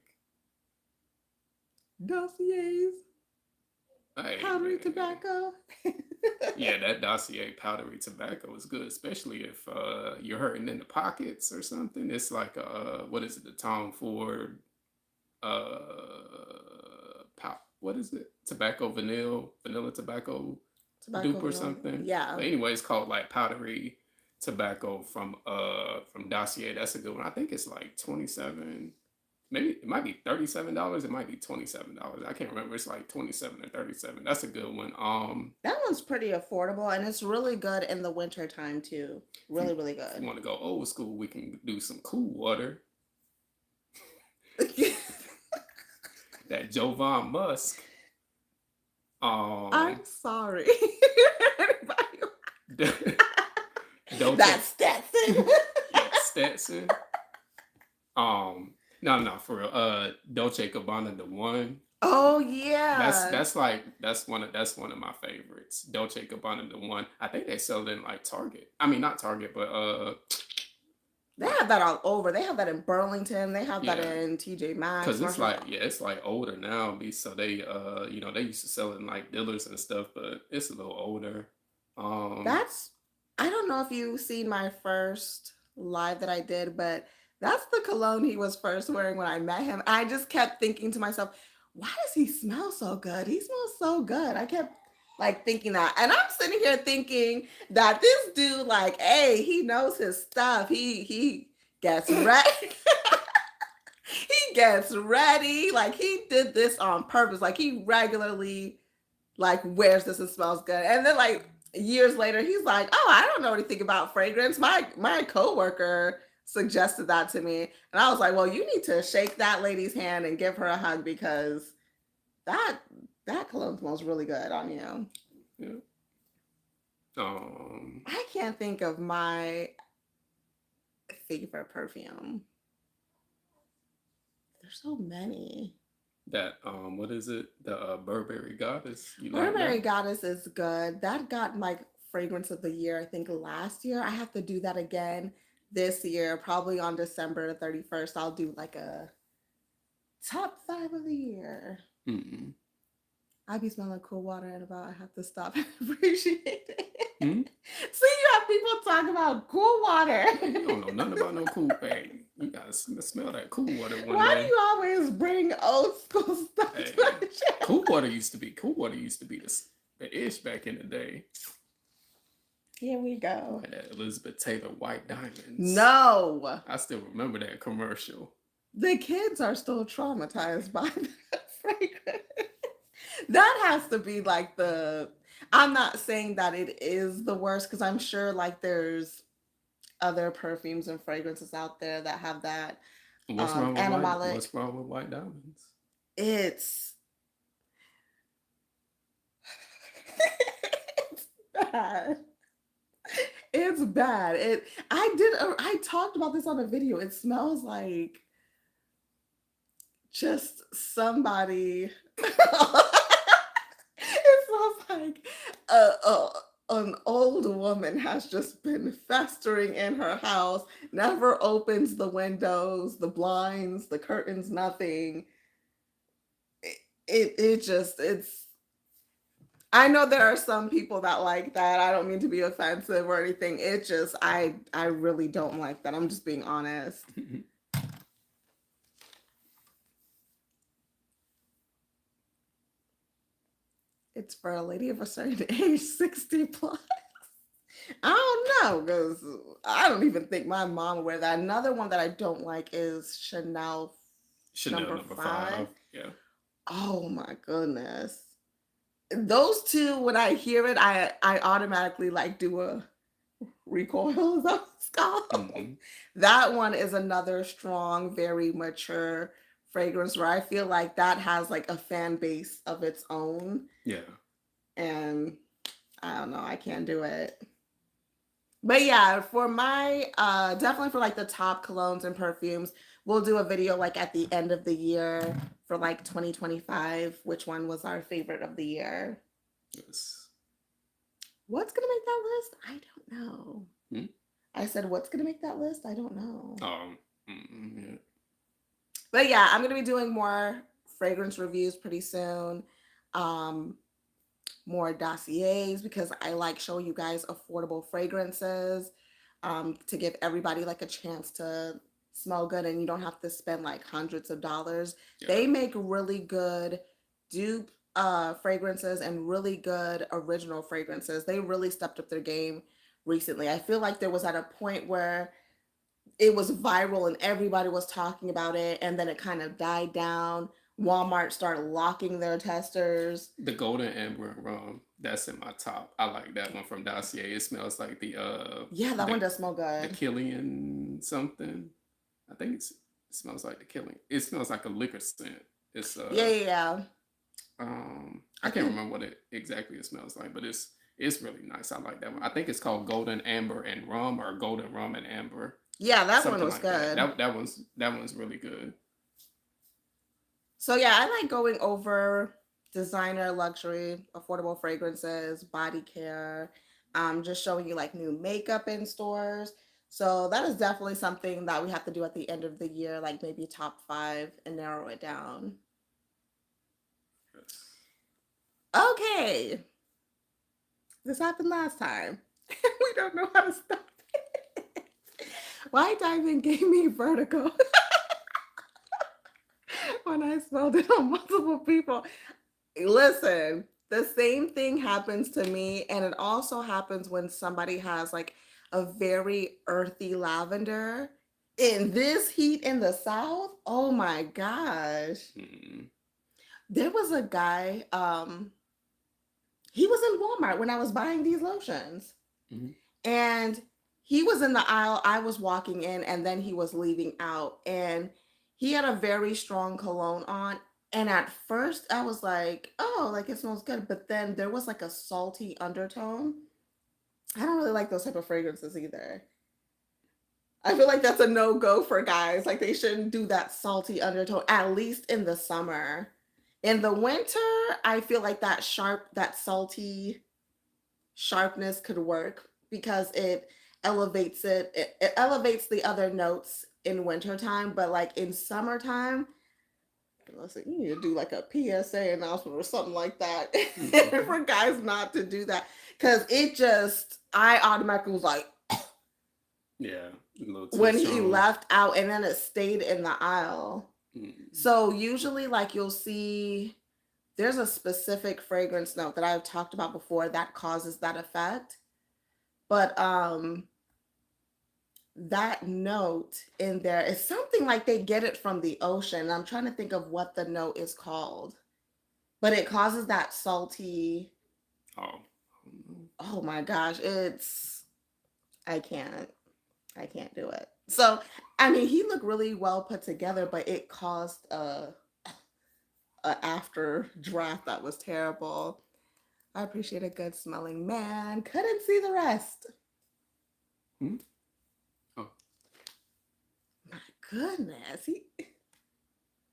Dossiers. Hey, Powdery man. tobacco. Yeah, that Dossier powdery tobacco is good, especially if you're hurting in the pockets or something. It's like what is it? The Tom Ford what is it? Tobacco vanilla tobacco dupe or something. Yeah. But anyway, it's called like powdery tobacco from Dossier. That's a good one. I think it's like 27. Maybe it might be $37. It might be $27. I can't remember. It's like 27 or 37. That's a good one. That one's pretty affordable and it's really good in the winter time too. Really, really If you good. want to go old school, we can do some cool water. That Jovan Musk. I'm sorry. That's Stetson. Yeah, Stetson. No, for real. Dolce Gabbana, the one. Oh yeah. That's one of my favorites. Dolce Gabbana, the one. I think they sell it in like Target. I mean, not Target, but they have that all over. They have that in Burlington. They have that Yeah. in TJ Maxx. because it's like older now. So they they used to sell it in like dealers and stuff, but it's a little older. I don't know if you've seen my first live that I did, but that's the cologne he was first wearing when I met him. I just kept thinking to myself, why does he smell so good? He smells so good. I kept like thinking that. And I'm sitting here thinking that this dude, like, hey, he knows his stuff. He gets ready. He gets ready. Like he did this on purpose. Like he regularly like wears this and smells good. And then like years later, he's like, oh, I don't know anything about fragrance. My coworker suggested that to me. And I was like, well, you need to shake that lady's hand and give her a hug because that cologne smells really good on you. Yeah. I can't think of my favorite perfume? There's so many. That what is it? The Burberry Goddess. You like Burberry that? Goddess is good. That got my fragrance of the year, I think last year. I have to do that again this year, probably on December the 31st. I'll do like a top 5 of the year. Mm-mm. I be smelling cool water and about I have to stop and appreciate it. Hmm? See, you have people talk about cool water. Man, you don't know nothing about no cool thing. You gotta smell that cool water one Why do day. you always bring old school stuff Hey, to my show? cool water used to be the ish back in the day. Here we go. Like that Elizabeth Taylor White Diamonds. No, I still remember that commercial. the kids are still traumatized by that fragrance. That has to be like the. I'm not saying that it is the worst because I'm sure like there's other perfumes and fragrances out there that have that animalic. What's wrong with White Diamonds? It's it's bad. It's bad. I talked about this on a video. It smells like just somebody. It smells like an old woman has just been festering in her house, never opens the windows, the blinds, the curtains, nothing. It just it's I know there are some people that like that. I don't mean to be offensive or anything. It just I really don't like that. I'm just being honest. It's for a lady of a certain age, 60 plus. I don't know, because I don't even think my mom would wear that. Another one that I don't like is Chanel Chanel number 5. Yeah. Oh my goodness. Those two, when I hear it, I automatically like do a recoil. Is that what it's called? Mm-hmm. That one is another strong, very mature fragrance where I feel like that has like a fan base of its own. Yeah. And I don't know, I can't do it. But yeah, for my definitely for like the top colognes and perfumes, we'll do a video like at the end of the year for like 2025, which one was our favorite of the year. Yes. What's gonna make that list? I don't know. Hmm? I said, what's gonna make that list? I don't know. Yeah. But yeah, I'm gonna be doing more fragrance reviews pretty soon. More dossiers because I like showing you guys affordable fragrances to give everybody like a chance to smell good and you don't have to spend like hundreds of dollars. Yeah. They make really good dupe fragrances and really good original fragrances. They really stepped up their game recently. I feel like there was at a point where it was viral and everybody was talking about it and then it kind of died down. Walmart started locking their testers. The Golden Amber and Rum, that's in my top. I like that one from Dossier. It smells like the Yeah, that one does smell the good. Killian something. I think it smells like the Killian. It smells like a liquor scent. It's Yeah. I can't remember what it exactly it smells like, but it's really nice. I like that one. I think it's called Golden Amber and Rum or Golden Rum and Amber. Yeah, that Something one was like good. That one's really good. So yeah, I like going over designer, luxury, affordable fragrances, body care, just showing you like new makeup in stores. So that is definitely something that we have to do at the end of the year, like maybe top 5 and narrow it down. Yes. Okay. This happened last time. We don't know how to stop it. White Diamond gave me vertigo when I smelled it on multiple people. Listen, the same thing happens to me, and it also happens when somebody has like a very earthy lavender. In this heat in the South, oh my gosh. Mm. There was a guy, he was in Walmart when I was buying these lotions. Mm-hmm. And he was in the aisle, I was walking in, and then he was leaving out. And he had a very strong cologne on. And at first I was like, oh, like it smells good. But then there was like a salty undertone. I don't really like those type of fragrances either. I feel like that's a no-go for guys. Like they shouldn't do that salty undertone, at least in the summer. In the winter, I feel like that salty sharpness could work because it elevates the other notes in wintertime, but like in summertime, listen, you need to do like a PSA announcement or something like that for guys not to do that. Cause I automatically was like, Yeah, a little too when he strong. left out and then it stayed in the aisle. Mm. So usually like you'll see there's a specific fragrance note that I've talked about before that causes that effect. But that note in there is something like they get it from the ocean. I'm trying to think of what the note is called. But it causes that salty. Oh. Oh my gosh, I can't. I can't do it. So, I mean, he looked really well put together, but it caused a after draft that was terrible. I appreciate a good smelling man. Couldn't see the rest. Hmm? Oh. My goodness.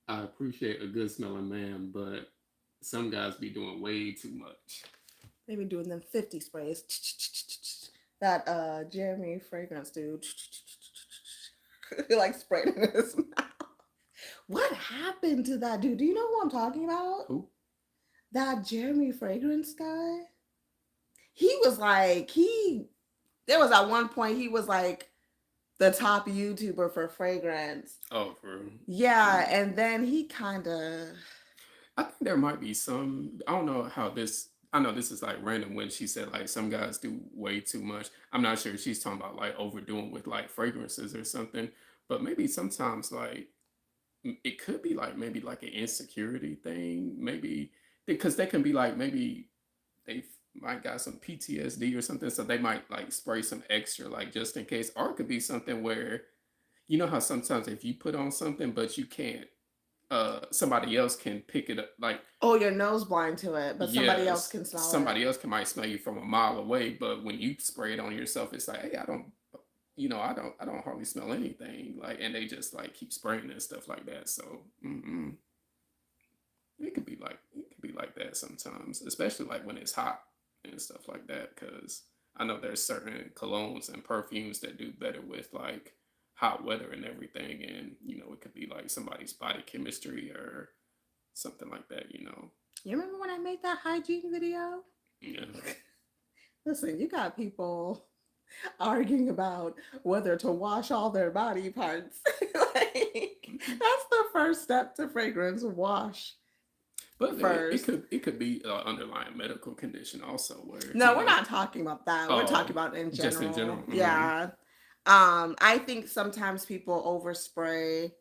I appreciate a good smelling man, but some guys be doing way too much. They be doing them 50 sprays. That Jeremy fragrance dude. He like sprayed in his mouth. What happened to that dude? Do you know who I'm talking about? Who? That Jeremy fragrance guy. He was like, there was at one point he was like the top YouTuber for fragrance. Oh, for real? Yeah, and then he kind of. I think there might be some. I don't know how this. I know this is like random when she said like some guys do way too much. I'm not sure if she's talking about like overdoing with like fragrances or something, but maybe sometimes like it could be like maybe like an insecurity thing, maybe because they can be like maybe they might got some PTSD or something, so they might like spray some extra like just in case, or it could be something where you know how sometimes if you put on something but you can't somebody else can pick it up like Oh, your nose blind to it, but somebody else yes can smell somebody it. else can might smell you from a mile away, but when you spray it on yourself it's like hey I don't I don't hardly smell anything like and they just like keep spraying and stuff like that so it could be like that sometimes especially like when it's hot and stuff like that because I know there's certain colognes and perfumes that do better with like hot weather and everything and it could be like somebody's body chemistry or something like that You remember when I made that hygiene video? yeah. Listen, you got people arguing about whether to wash all their body parts. Like, that's the first step to fragrance. Wash But first. it could be an underlying medical condition also where No, we're not talking about that. We're talking oh about in general. just in general Yeah. I think sometimes people overspray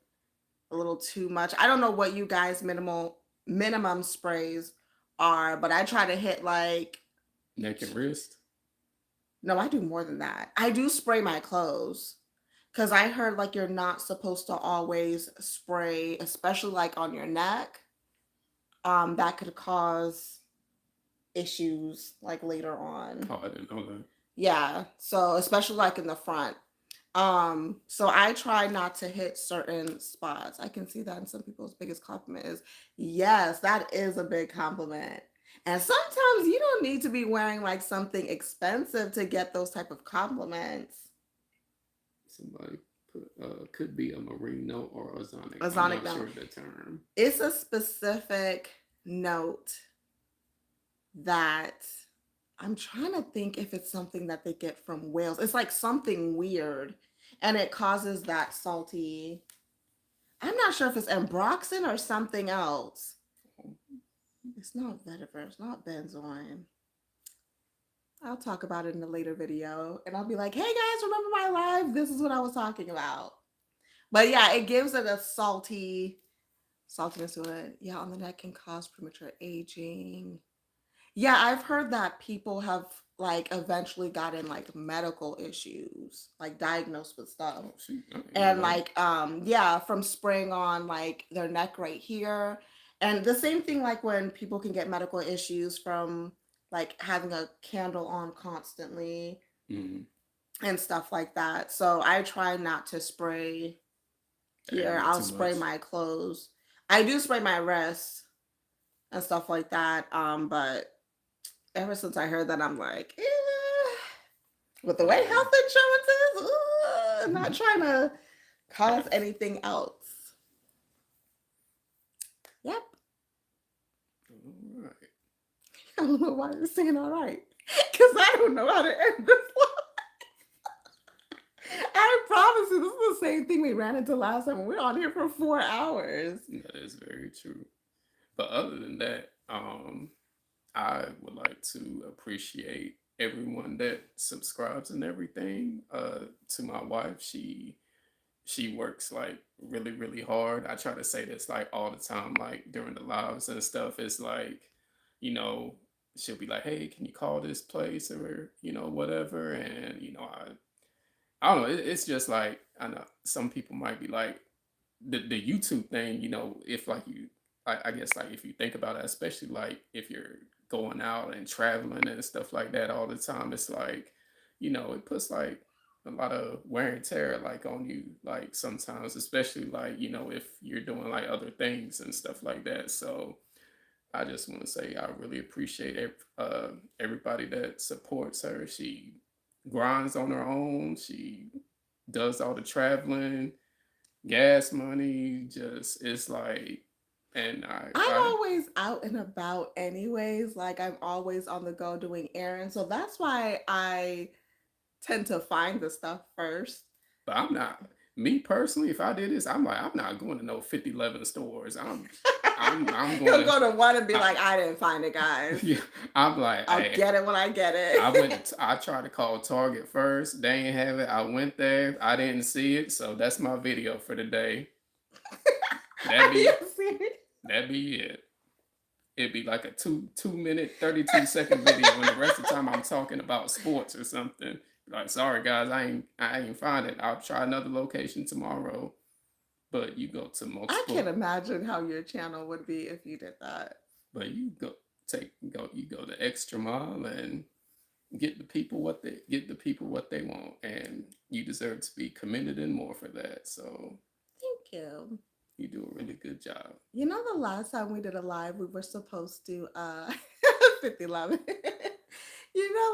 a little too much. I don't know what you guys minimum sprays are, but I try to hit like neck and wrist. no, I do more than that. I do spray my clothes because I heard like you're not supposed to always spray, especially like on your neck. That could cause issues like later on. Oh, I didn't know that. Yeah, so especially like in the front. So I try not to hit certain spots. I can see that in some people's biggest compliment is yes, that is a big compliment. And sometimes you don't need to be wearing like something expensive to get those type of compliments. Somebody put could be a marine note or ozonic. I'm Ozonic not sure note. of the term. It's a specific note that I'm trying to think if it's something that they get from whales. It's like something weird and it causes that salty. I'm not sure if it's ambroxan or something else. It's not vetiver, it's not benzoin. I'll talk about it in a later video and I'll be like, hey guys, remember my live? This is what I was talking about. But yeah, it gives it a saltiness to it. Yeah, on the neck can cause premature aging. Yeah, I've heard that people have like eventually gotten like medical issues, like diagnosed with stuff. Oh shoot! I didn't know And that. like yeah, from spraying on like their neck right here. And the same thing like when people can get medical issues from like having a candle on constantly. Mhm. and stuff like that. So I try not to spray the here. area I'll too spray much. my clothes. I do spray my wrists and stuff like that. But ever since I heard that, I'm like, with the way Oh. health insurance is, I'm not trying to cause anything else. Yep. All right. I don't know why you're saying all right. Because I don't know how to end this one. I promise you, this is the same thing we ran into last time. We were on here for 4 hours. That is very true. But other than that, I would like to appreciate everyone that subscribes and everything. To my wife, she works like really really hard. I try to say this like all the time, like during the lives and stuff. It's like, you know, she'll be like, "Hey, can you call this place or whatever?" And I don't know. It's just like I know some people might be like the YouTube thing. If like I guess like if you think about it, especially like if you're going out and traveling and stuff like that all the time, it's like it puts like a lot of wear and tear like on you like sometimes, especially like if you're doing like other things and stuff like that. So I just want to say I really appreciate everybody that supports her. She grinds on her own. She does all the traveling, gas money. Just it's like, and I'm I always out and about, anyways. Like, I'm always on the go doing errands. So that's why I tend to find the stuff first. but I'm not me personally. If I did this, I'm like I'm not going to no 5011 stores. I'm going He'll to. go to one and be I, like, I didn't find it, guys. yeah, I'm like, I'll hey, get it when I get I it. went. I tried to call Target first. They ain't have it. I went there. I didn't see it. So that's my video for the day. That Are you be serious? that be it. It'd be like a 2 minute 32-second video, and the rest of the time I'm talking about sports or something. Like, sorry guys, I ain't find it. I'll try another location tomorrow. But you go to I can't multiple. imagine how your channel would be if you did that. But you go the extra mile and get the people what they want, and you deserve to be commended and more for that. So Thank you. you do a really good job. You know, the last time we did a live, we were supposed to 5011.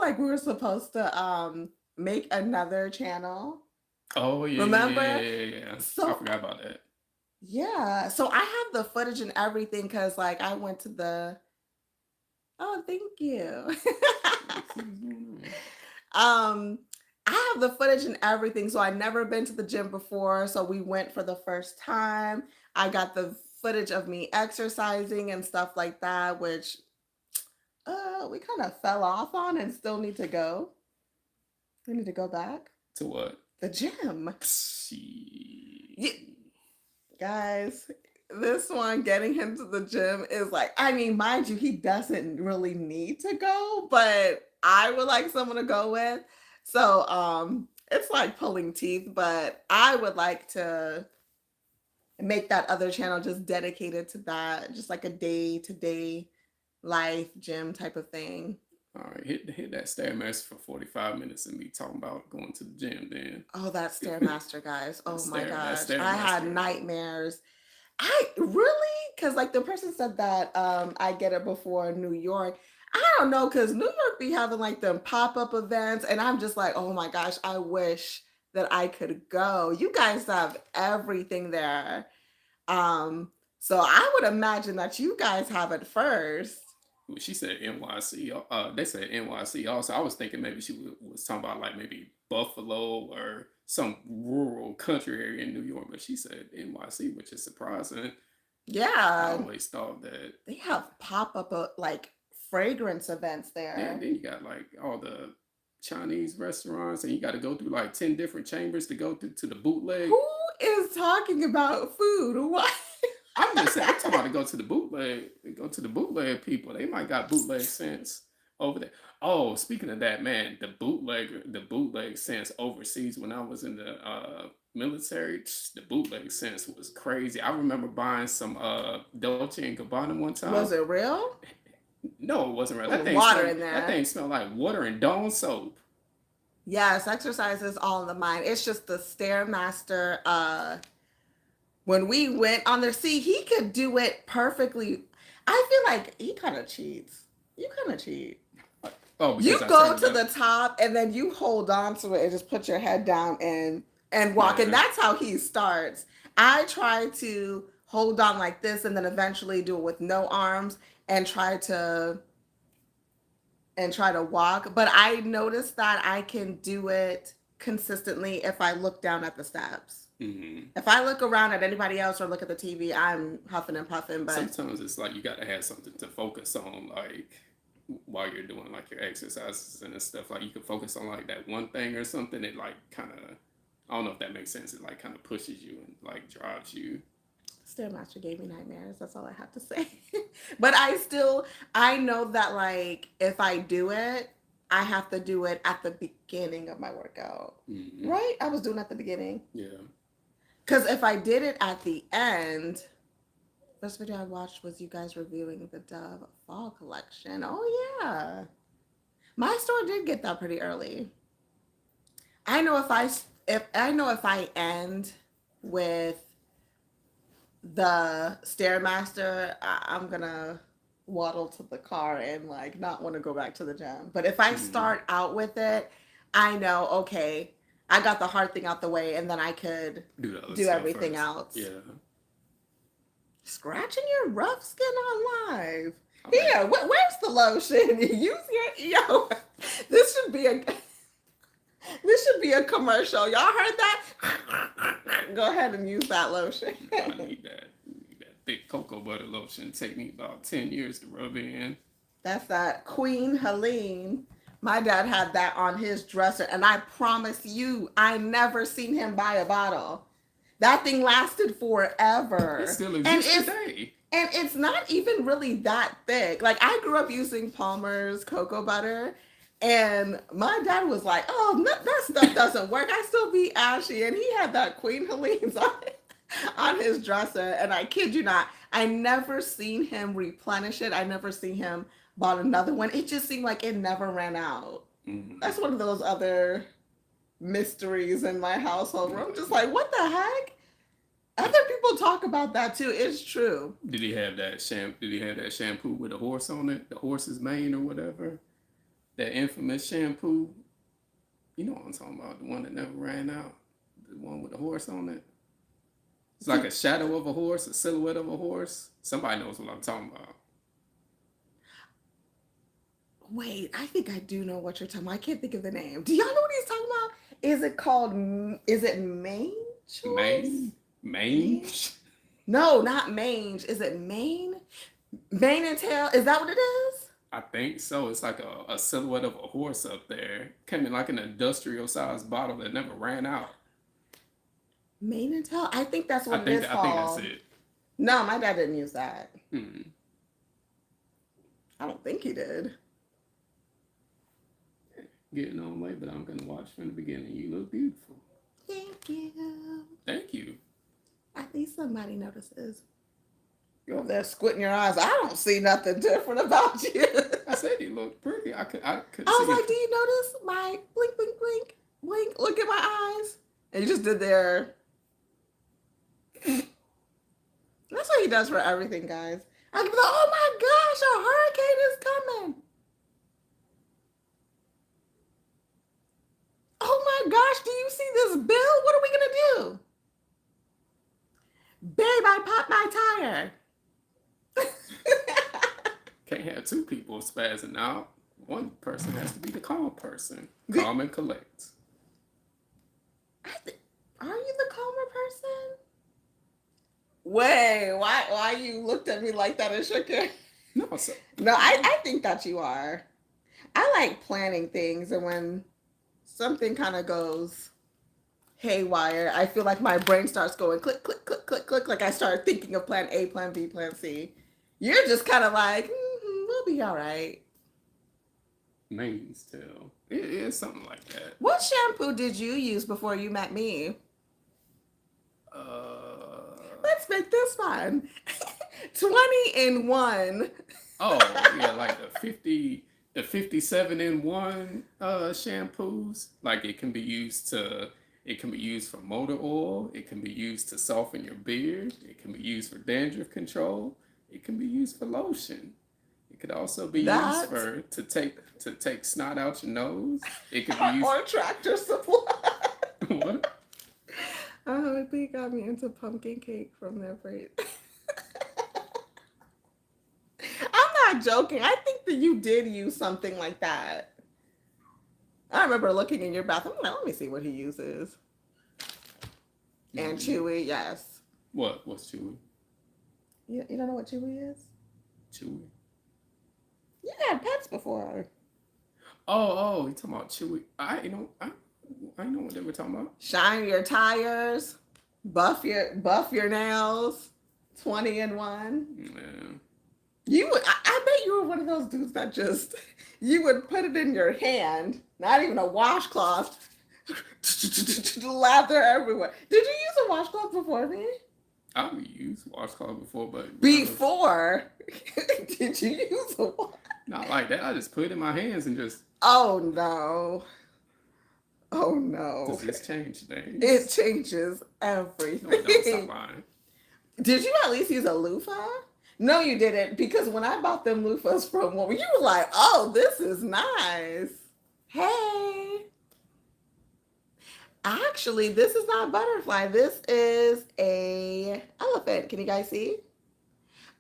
Like we were supposed to make another channel. Oh yeah, yeah, yeah, Remember? yeah, yeah, yeah. I So forgot about that. yeah, so I have the footage and everything because like I went to the oh, thank you. Let's see what's going on. um I have the footage and everything, so I never been to the gym before. So we went for the first time. I got the footage of me exercising and stuff like that, which we kind of fell off on and still need to go. We need to go back. To what? The gym. See. Yeah, guys, this one getting him to the gym is like, I mean, mind you, he doesn't really need to go, but I would like someone to go with. So it's like pulling teeth, but I would like to make that other channel just dedicated to that, just like a day to day life gym type of thing. All right, hit that stairmaster for 45 minutes and me talking about going to the gym. Then Oh, that Stairmaster, guys. Oh my that gosh. I had stairmaster. nightmares. I really, because like the person said that I get it before New York. I don't know, because New York be having like them pop-up events, and I'm just like, oh my gosh, I wish that I could go. You guys have everything there. So I would imagine that you guys have it first. She said NYC. They said NYC also. I was thinking maybe she was talking about like maybe Buffalo or some rural country area in New York, but she said NYC, which is surprising. I Yeah, always thought that. they have pop-up like fragrance events Yeah, and there. then you got like all the Chinese restaurants, and you got to go through like 10 different chambers to go to the bootleg. Who is talking about food? Why? I'm just saying, I'm talking about to go to the bootleg people. They might got bootleg sense over there. Oh, speaking of that, man, the bootleg sense overseas when I was in the military, the bootleg sense was crazy. I remember buying some Dolce and Gabbana one time. Was it real? No, it wasn't real. With water in That there. thing smelled like water and Dawn soap. Yes, exercise is all in the mind. It's just the Stairmaster. When we went on there, see, he could do it perfectly. I feel like he kind of cheats. You kind of cheat. Oh, You because I go turned to it the up. top and then you hold on to it and just put your head down and walk. And Yeah. that's how he starts. I try to hold on like this and then eventually do it with no arms and try to walk. But I noticed that I can do it consistently if I look down at the steps. Hmm. If I look around at anybody else or look at the TV, I'm huffing and puffing. But Sometimes it's like you got to have something to focus on, like while you're doing like your exercises and stuff. Like you can focus on like that one thing or something. It like kind of, I don't know if that makes sense. It like kind of pushes you and like drives you. Stairmaster gave me nightmares. That's all I have to say. But I know that like if I do it, I have to do it at the beginning of my workout. Hmm. Right? I was doing it at the beginning. Yeah. Because if I did it at the end, first video I watched was you guys reviewing the Dove Fall collection. Oh yeah. My store did get that pretty early. I know if I end with the Stairmaster, I'm gonna waddle to the car and like not want to go back to the gym. But if I Hmm. start out with it, I know, okay, I got the hard thing out the way and then I could Do the other do stuff everything first. else. Yeah. Scratching your rough skin on live. I mean, Here, where's the lotion? Use your This should be a commercial. Y'all heard that? Go ahead and use that lotion. I need that. Need that thick cocoa butter lotion. Take me about 10 years to rub in. That's that Queen Helene. My dad had that on his dresser, and I promise you, I never seen him buy a bottle. That thing lasted It forever. still And exists today. it's not even really that thick. Like I grew up using Palmer's cocoa butter, and my dad was like, "Oh, that stuff doesn't work. I still be ashy." And he had that Queen Helene's on his dresser, and I kid you not, I never seen him replenish it. I never seen him bought another one. It just seemed like it never ran out. Hmm. That's one of those other mysteries in my household where I'm just like, what the heck? Other people talk about that too. It's true. Did he have that shampoo? Did he have that shampoo with a horse on it? The horse's mane or whatever? That infamous shampoo? You know what I'm talking about. The one that never ran out. The one with the horse on it. It's like a shadow of a horse, a silhouette of a horse. Somebody knows what I'm talking about. Wait, I think I do know what you're talking about. I can't think of the name. Do y'all know what he's talking about? Is it called, is it Maine Choice? Mane? Mane? No, not mange. Is it Maine? Mane and tail? Is that what it is? I think so. It's like a silhouette of a horse up there. Came in like an industrial sized bottle that never ran out. Mane and tail? I think that's what it is I think that's called. it. No, my dad didn't use that. Hmm. I don't think he did. Getting on late, but I'm gonna watch from the beginning. You look beautiful. Thank you. Thank you. At least somebody notices. You're over there squinting your eyes. I don't see nothing different about you. I said you look pretty. I could I see was like, it. do you notice my blink, blink, blink, blink? Look at my eyes. And you just did their. That's what he does for everything, guys. I can be like, oh my gosh, a hurricane is coming. Oh my gosh, do you see this bill? What are we going to do? Babe, I popped my tire. Can't have two people spazzing out. One person has to be the calm person. The- Calm and collect. Are you the calmer person? Wait, why you looked at me like that and shook your... No, so No, I think that you are. I like planning things, and when something kind of goes haywire, I feel like my brain starts going click, click, click, click, click. Like I start thinking of plan A, plan B, plan C. You're just kind of like, we'll be all right. mane's tail. It is something like that. What shampoo did you use before you met me? Let's make this fun. 20 in 1. Oh, yeah, like the 50 the 57 in 1 shampoos, like it can be used for motor oil, it can be used to soften your beard, it can be used for dandruff control, it can be used for lotion. It could also be used That for to take snot out your nose. It could be used or Tractor Supply. what? Oh, I think got me into pumpkin cake from their phrase. I'm not joking. I think that you did use something like that. I remember looking in your bathroom. I'm like, let me see what he uses. And Chewy, yes. What? What's Chewy? You don't know what Chewy is? Chewy. You had pets before. Oh, you talking about Chewy? I know what they were talking about. Shine your tires, buff your nails, 20 in 1. Yeah. You would I bet you were one of those dudes that just you would put it in your hand, not even a washcloth. Lather everywhere. Did you use a washcloth before me? I've used washcloth before, but Before? Did you use a washcloth? not like that. I just put it in my hands and just. Oh no. Oh no. Does this change things? It changes No, everything. don't stop lying. Did you at least use a loofah? No, you didn't, because when I bought them loofahs from woman, you were like, oh, this is nice. Hey. Actually, this is not a butterfly. This is a elephant. Can you guys see?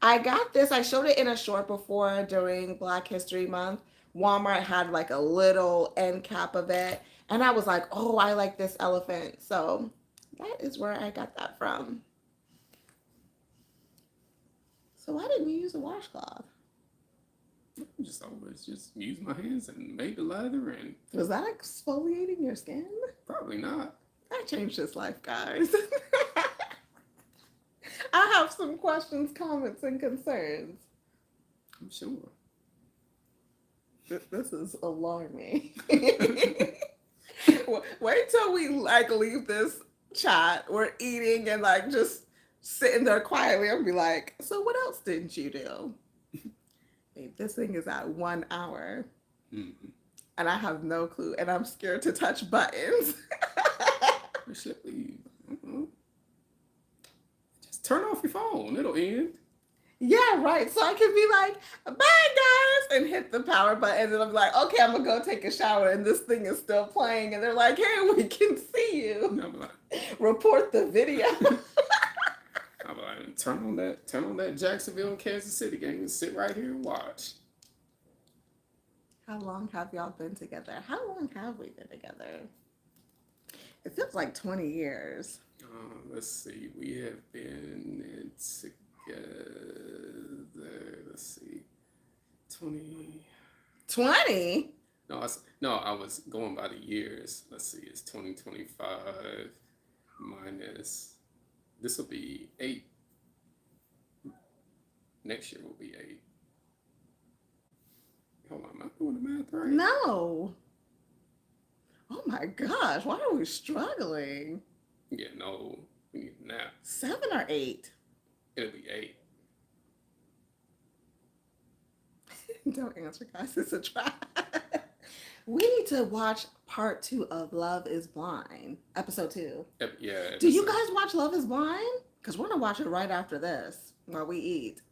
I got this. I showed it in a short before during Black History Month. Walmart had like a little end cap of it. And I was like, oh, I like this elephant. So that is where I got that from. So why didn't you use a washcloth? I just always just use my hands and made the lather, and Was that exfoliating your skin? probably not. I changed his life, guys. I have some questions, comments, and concerns. I'm sure. This is alarming. Wait till we like leave this chat. We're eating and like just sitting there quietly and be like, so what else didn't you do? Babe, this thing is at 1 hour. Mm-hmm. And I have no clue. And I'm scared to touch buttons. Simply, just turn off your phone. It'll end. Yeah, right. So I can be like, bye guys, and hit the power button. And I'm like, okay, I'm going to go take a shower. And this thing is still playing. And they're like, hey, we can see you. And I'm like, Report the video. I'm like, turn on that Jacksonville and Kansas City game and sit right here and watch. How long have y'all been together? How long have we been together? It feels like 20 years. Let's see. We have been together. Let's see. 20. 20? No, I was going by the years. Let's see. It's 2025 minus. This will be 8. Next year will be 8. Hold on, am I doing the math right? No. Oh my gosh, why are we struggling? Yeah, no. We need a nap. 7 or 8? It'll be 8. Don't answer, guys. It's a trap. We need to watch part 2 of Love is Blind, episode 2. Yeah. Do you guys watch Love is Blind? Because we're going to watch it right after this while we eat.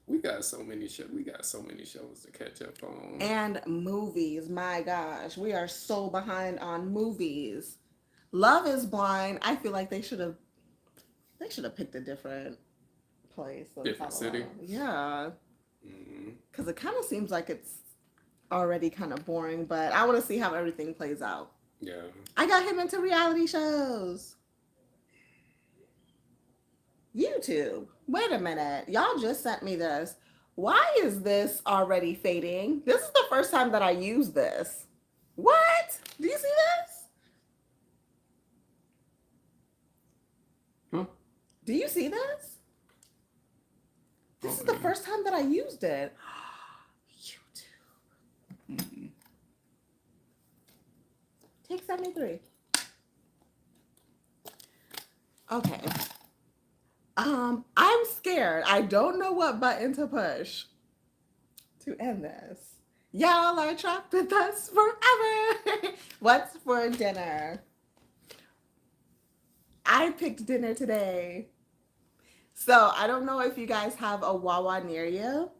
We got so many shows. We got so many shows to catch up on. And movies. My gosh, we are so behind on movies. Love is Blind. I feel like they should have picked a different place. Different city? Yeah. Mm-hmm. Because it kind of seems like it's already kind of boring, but I want to see how everything plays out. Yeah. I got him into reality shows. YouTube. Wait a minute. Y'all just sent me this. Why is this already fading? This is the first time that I use this. What? Do you see this? Huh? Do you see this? This is the first time that I used it. YouTube. Mm-hmm. Take 73. Okay. I'm scared. I don't know what button to push to end this. Y'all are trapped with us forever. What's for dinner? I picked dinner today. So I don't know if you guys have a Wawa near you,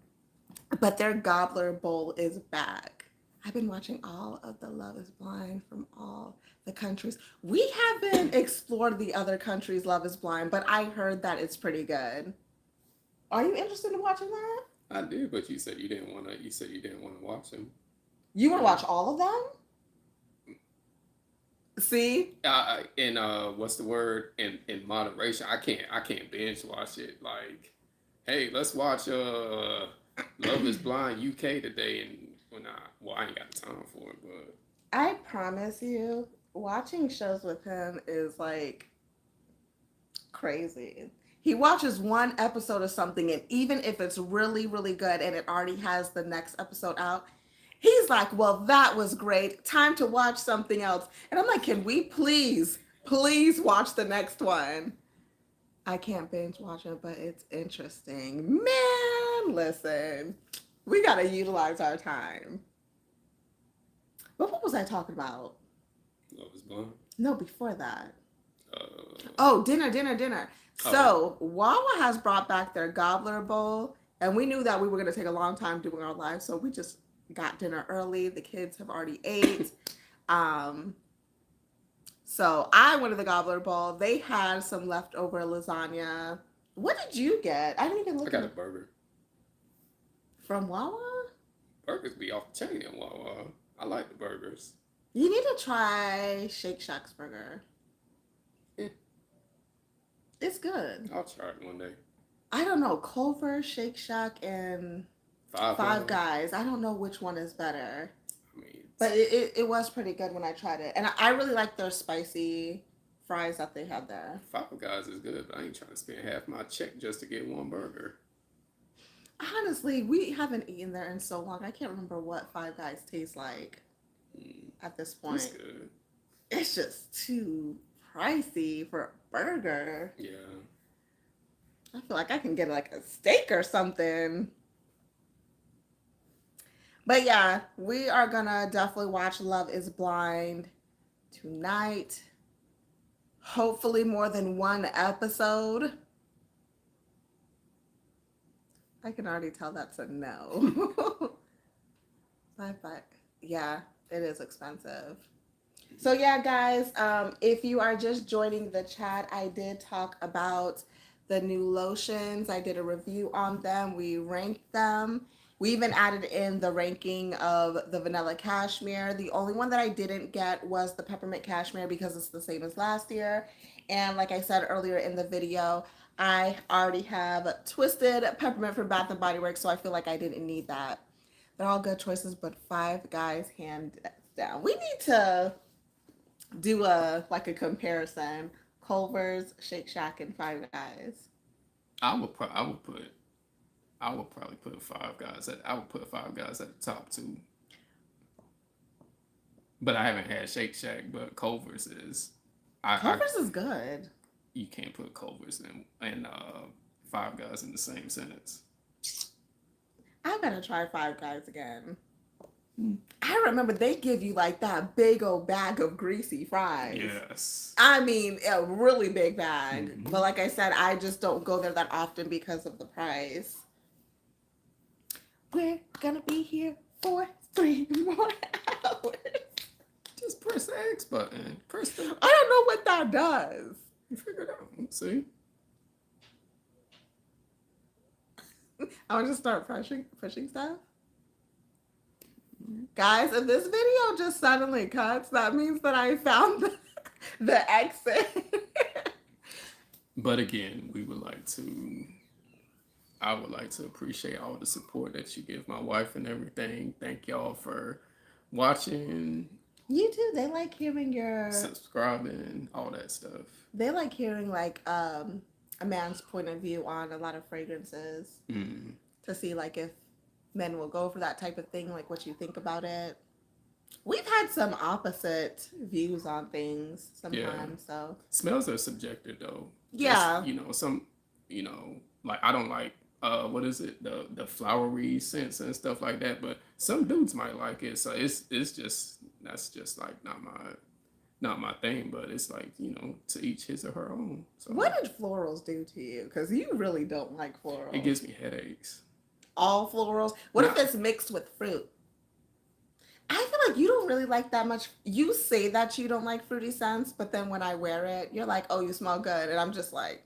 but their gobbler bowl is back. I've been watching all of the Love is Blind from all the countries. We haven't explored the other countries' Love is Blind, but I heard that it's pretty good. Are you interested in watching that? I did, but you said you didn't want to. You said you didn't want to watch them. You want to watch all of them? See? In what's the word? In moderation. I can't binge watch it. Like, hey, let's watch Love Is Blind UK today, and I ain't got the time for it, but I promise you, watching shows with him is like crazy. He watches one episode of something, and even if it's really, really good and it already has the next episode out, he's like, well, that was great. Time to watch something else. And I'm like, can we please watch the next one? I can't binge watch it, but it's interesting. Man, listen, we got to utilize our time. But what was I talking about? Love Is Blind. No, before that. Uh, Dinner. So Wawa has brought back their gobbler bowl, and we knew that we were going to take a long time doing our live, so we just got dinner early. The kids have already ate. So I went to the gobbler bowl. They had some leftover lasagna. What did you get? I didn't even look. I got a burger. From Wawa? Burgers be off the chain in Wawa. I like the burgers. You need to try Shake Shack's burger. Yeah. It's good. I'll try it one day. I don't know. Culver, Shake Shack, and Five Guys. I don't know which one is better. I mean, but it was pretty good when I tried it. And I really like their spicy fries that they had there. Five Guys is good, but I ain't trying to spend half my check just to get one burger. Honestly, we haven't eaten there in so long. I can't remember what Five Guys tastes like at this point. It's good. It's just too pricey for a burger. Yeah. I feel like I can get like a steak or something. But yeah, we are gonna definitely watch Love is Blind tonight. Hopefully more than one episode. I can already tell that's a no. Yeah, it is expensive. So yeah, guys, if you are just joining the chat, I did talk about the new lotions. I did a review on them. We ranked them. We even added in the ranking of the vanilla cashmere. The only one that I didn't get was the peppermint cashmere because it's the same as last year. And like I said earlier in the video, I already have twisted peppermint from Bath and Body Works, so I feel like I didn't need that. They're all good choices, but Five Guys hands down. We need to do a comparison. Culver's, Shake Shack, and Five Guys. I would probably put Five Guys at the top too. But I haven't had Shake Shack, but Culver's is. Culver's is good. You can't put Culver's and Five Guys in the same sentence. I gotta try Five Guys again. I remember they give you like that big old bag of greasy fries. Yes. I mean, a really big bag. Mm-hmm. But like I said, I just don't go there that often because of the price. We're gonna be here for 3 more hours. Just press the X button. I don't know what that does. You figure it out. See? I would just start pushing stuff. Guys, if this video just suddenly cuts, that means that I found the exit. But again, I would like to appreciate all the support that you give my wife and everything. Thank y'all for watching. You too. They like hearing your subscribing, all that stuff. They like hearing like a man's point of view on a lot of fragrances to see like if men will go for that type of thing, like what you think about it. We've had some opposite views on things sometimes, so smells are subjective though. Yeah. Just, like I don't like what is it, the flowery scents and stuff like that. But some dudes might like it, so it's just that's just like not my thing. But it's like, to each his or her own. So What did florals do to you? Because you really don't like florals. it gives me headaches. All florals. What if Nah. it's mixed with fruit? I feel like you don't really like that much. You say that you don't like fruity scents, but then when I wear it, you're like, oh, you smell good. And I'm just like,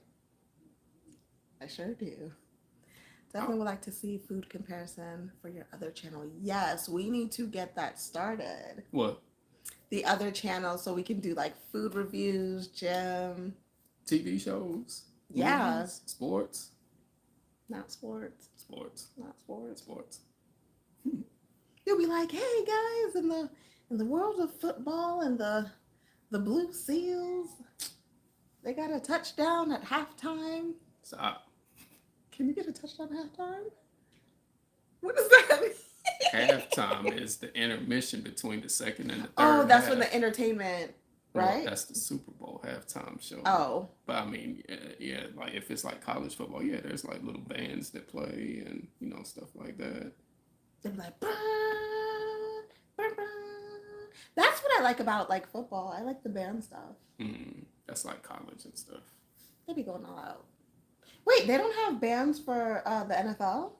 I sure do. Definitely would like to see food comparison for your other channel. Yes, we need to get that started. What? The other channel, so we can do like food reviews, gym. TV shows? Yeah. Movies, sports? Not sports. Sports. Not sports. Sports. You'll be like, hey guys, in the world of football and the Blue Seals, they got a touchdown at halftime. Stop. Can you get a touchdown at halftime? What is that? Halftime is the intermission between the second and the third. Oh, that's half. when the entertainment, right? Well, that's the Super Bowl halftime show. Oh. But I mean, yeah, like if it's like college football, yeah, there's like little bands that play and stuff like that. They're like, bah, bah, bah. That's what I like about like football. I like the band stuff. That's like college and stuff. They be going all out. Wait, they don't have bands for the NFL?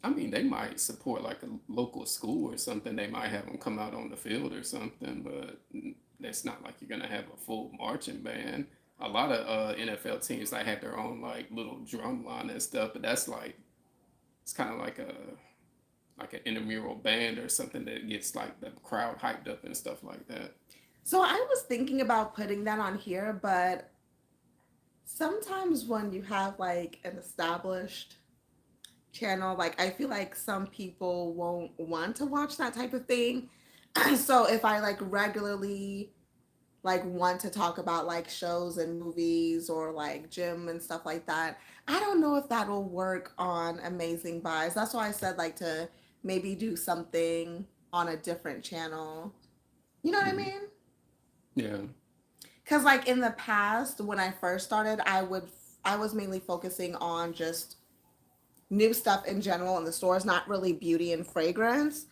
I mean, they might support like a local school or something. They might have them come out on the field or something, but it's not like you're gonna have a full marching band. A lot of NFL teams like have their own like little drum line and stuff, but that's like it's kind of like an intramural band or something that gets like the crowd hyped up and stuff like that. So I was thinking about putting that on here, but sometimes when you have like an established channel, like I feel like some people won't want to watch that type of thing. So if I like regularly like want to talk about like shows and movies or like gym and stuff like that, I don't know if that'll work on Amazing Buys. That's why I said like to maybe do something on a different channel. You know what I mean? Yeah. Because like in the past, when I first started, I was mainly focusing on just new stuff in general in the stores, not really beauty and fragrance.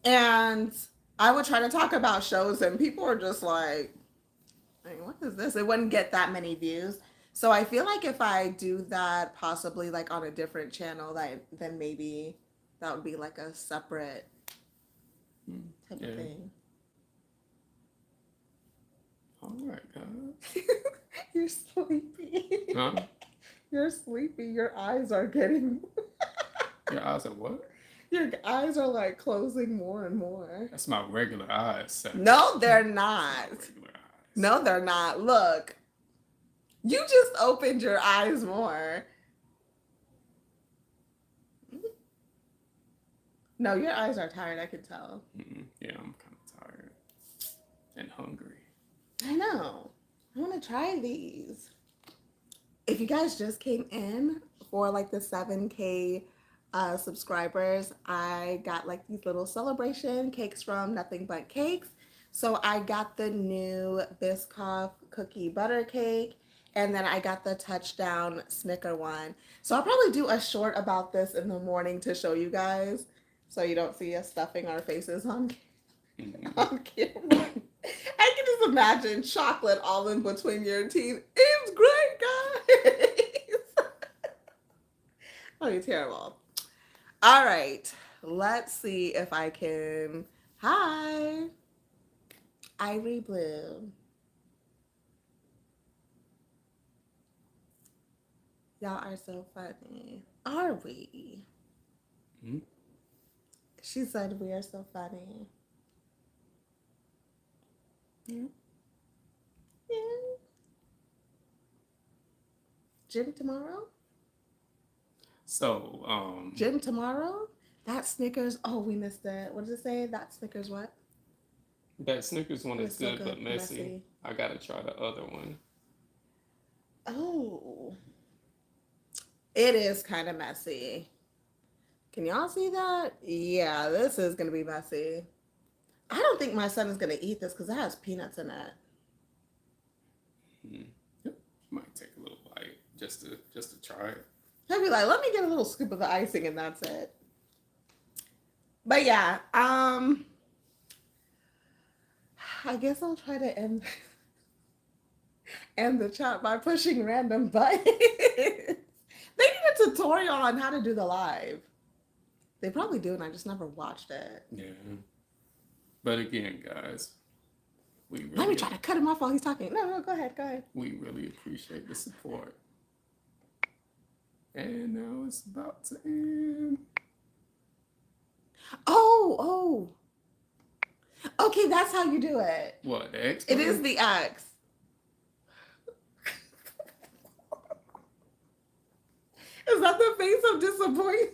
And I would try to talk about shows and people are just like, what is this? It wouldn't get that many views. So I feel like if I do that possibly like on a different channel, then maybe that would be like a separate type of thing. All right, guys. You're sleepy. Huh? You're sleepy. Your eyes are getting... Your eyes are what? Your eyes are like closing more and more. That's my regular eyes. Sarah. No, they're not. Regular eyes. No, they're not. Look, you just opened your eyes more. No, your eyes are tired. I can tell. Yeah, I'm kind of tired and hungry. I know. I want to try these. If you guys just came in for like the 7K subscribers, I got like these little celebration cakes from Nothing But Cakes. So I got the new Biscoff cookie butter cake, and then I got the Touchdown Snicker one. So I'll probably do a short about this in the morning to show you guys, so you don't see us stuffing our faces on camera. I can just imagine chocolate all in between your teeth. It's great, guys. Oh, you're terrible. All right, let's see if I can. Hi, Ivory Blue. Y'all are so funny. Are we? Mm-hmm. She said we are so funny. Yeah. Yeah. Gym tomorrow? So, Gym tomorrow? That Snickers. Oh, we missed it. What does it say? That Snickers what? that Snickers one is It's so good, but good, messy. messy. I gotta try the other one. Oh. It is kind of messy. Can y'all see that? Yeah, this is going to be messy. I don't think my son is going to eat this because it has peanuts in it. Yep. Might take a little bite just to try it. He'll be like, let me get a little scoop of the icing and that's it. But yeah, I guess I'll try to end the chat by pushing random buttons. They need a tutorial on how to do the live. They probably do, and I just never watched it. Yeah. But again, guys, Let me try to cut him off while he's talking. No, go ahead. We really appreciate the support. And now it's about to end. Oh. Okay, that's how you do it. What, the X? It is the X. Is that the face of disappointment?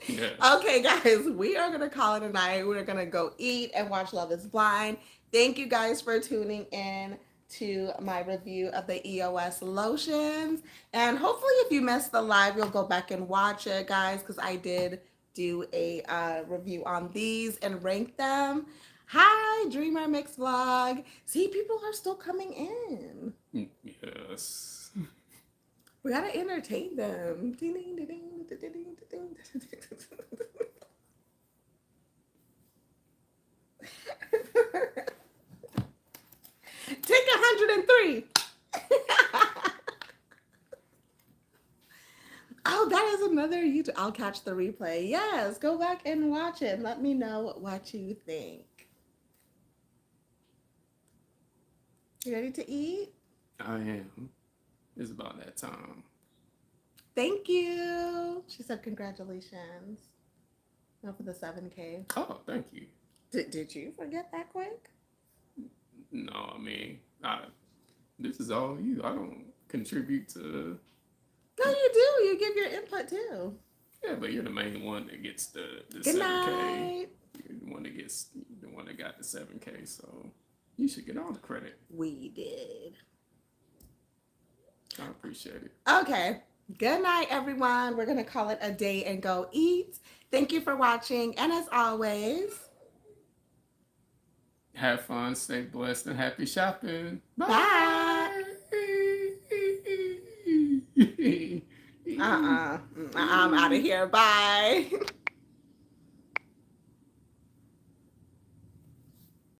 Yeah. Okay, guys, we are going to call it a night. We're going to go eat and watch Love is Blind. Thank you guys for tuning in to my review of the EOS lotions. And hopefully if you missed the live, you'll go back and watch it, guys, because I did do a review on these and rank them. Hi, Dreamer Mix Vlog. See, people are still coming in. Yes. We gotta entertain them. Take 103. Oh, that is another YouTube. I'll catch the replay. Yes, go back and watch it. Let me know what you think. You ready to eat? I am. It's about that time. Thank you. She said congratulations. No, for the 7K. Oh, thank you. Did you forget that quick? No, I mean, this is all you. I don't contribute to... No, you do. You give your input too. Yeah, but you're the main one that gets the Good 7K. night. You're the one that got the 7K, so you should get all the credit. We did. I appreciate it. Okay. Good night, everyone. We're going to call it a day and go eat. Thank you for watching. And as always, have fun, stay blessed, and happy shopping. Bye. Bye. I'm out of here. Bye.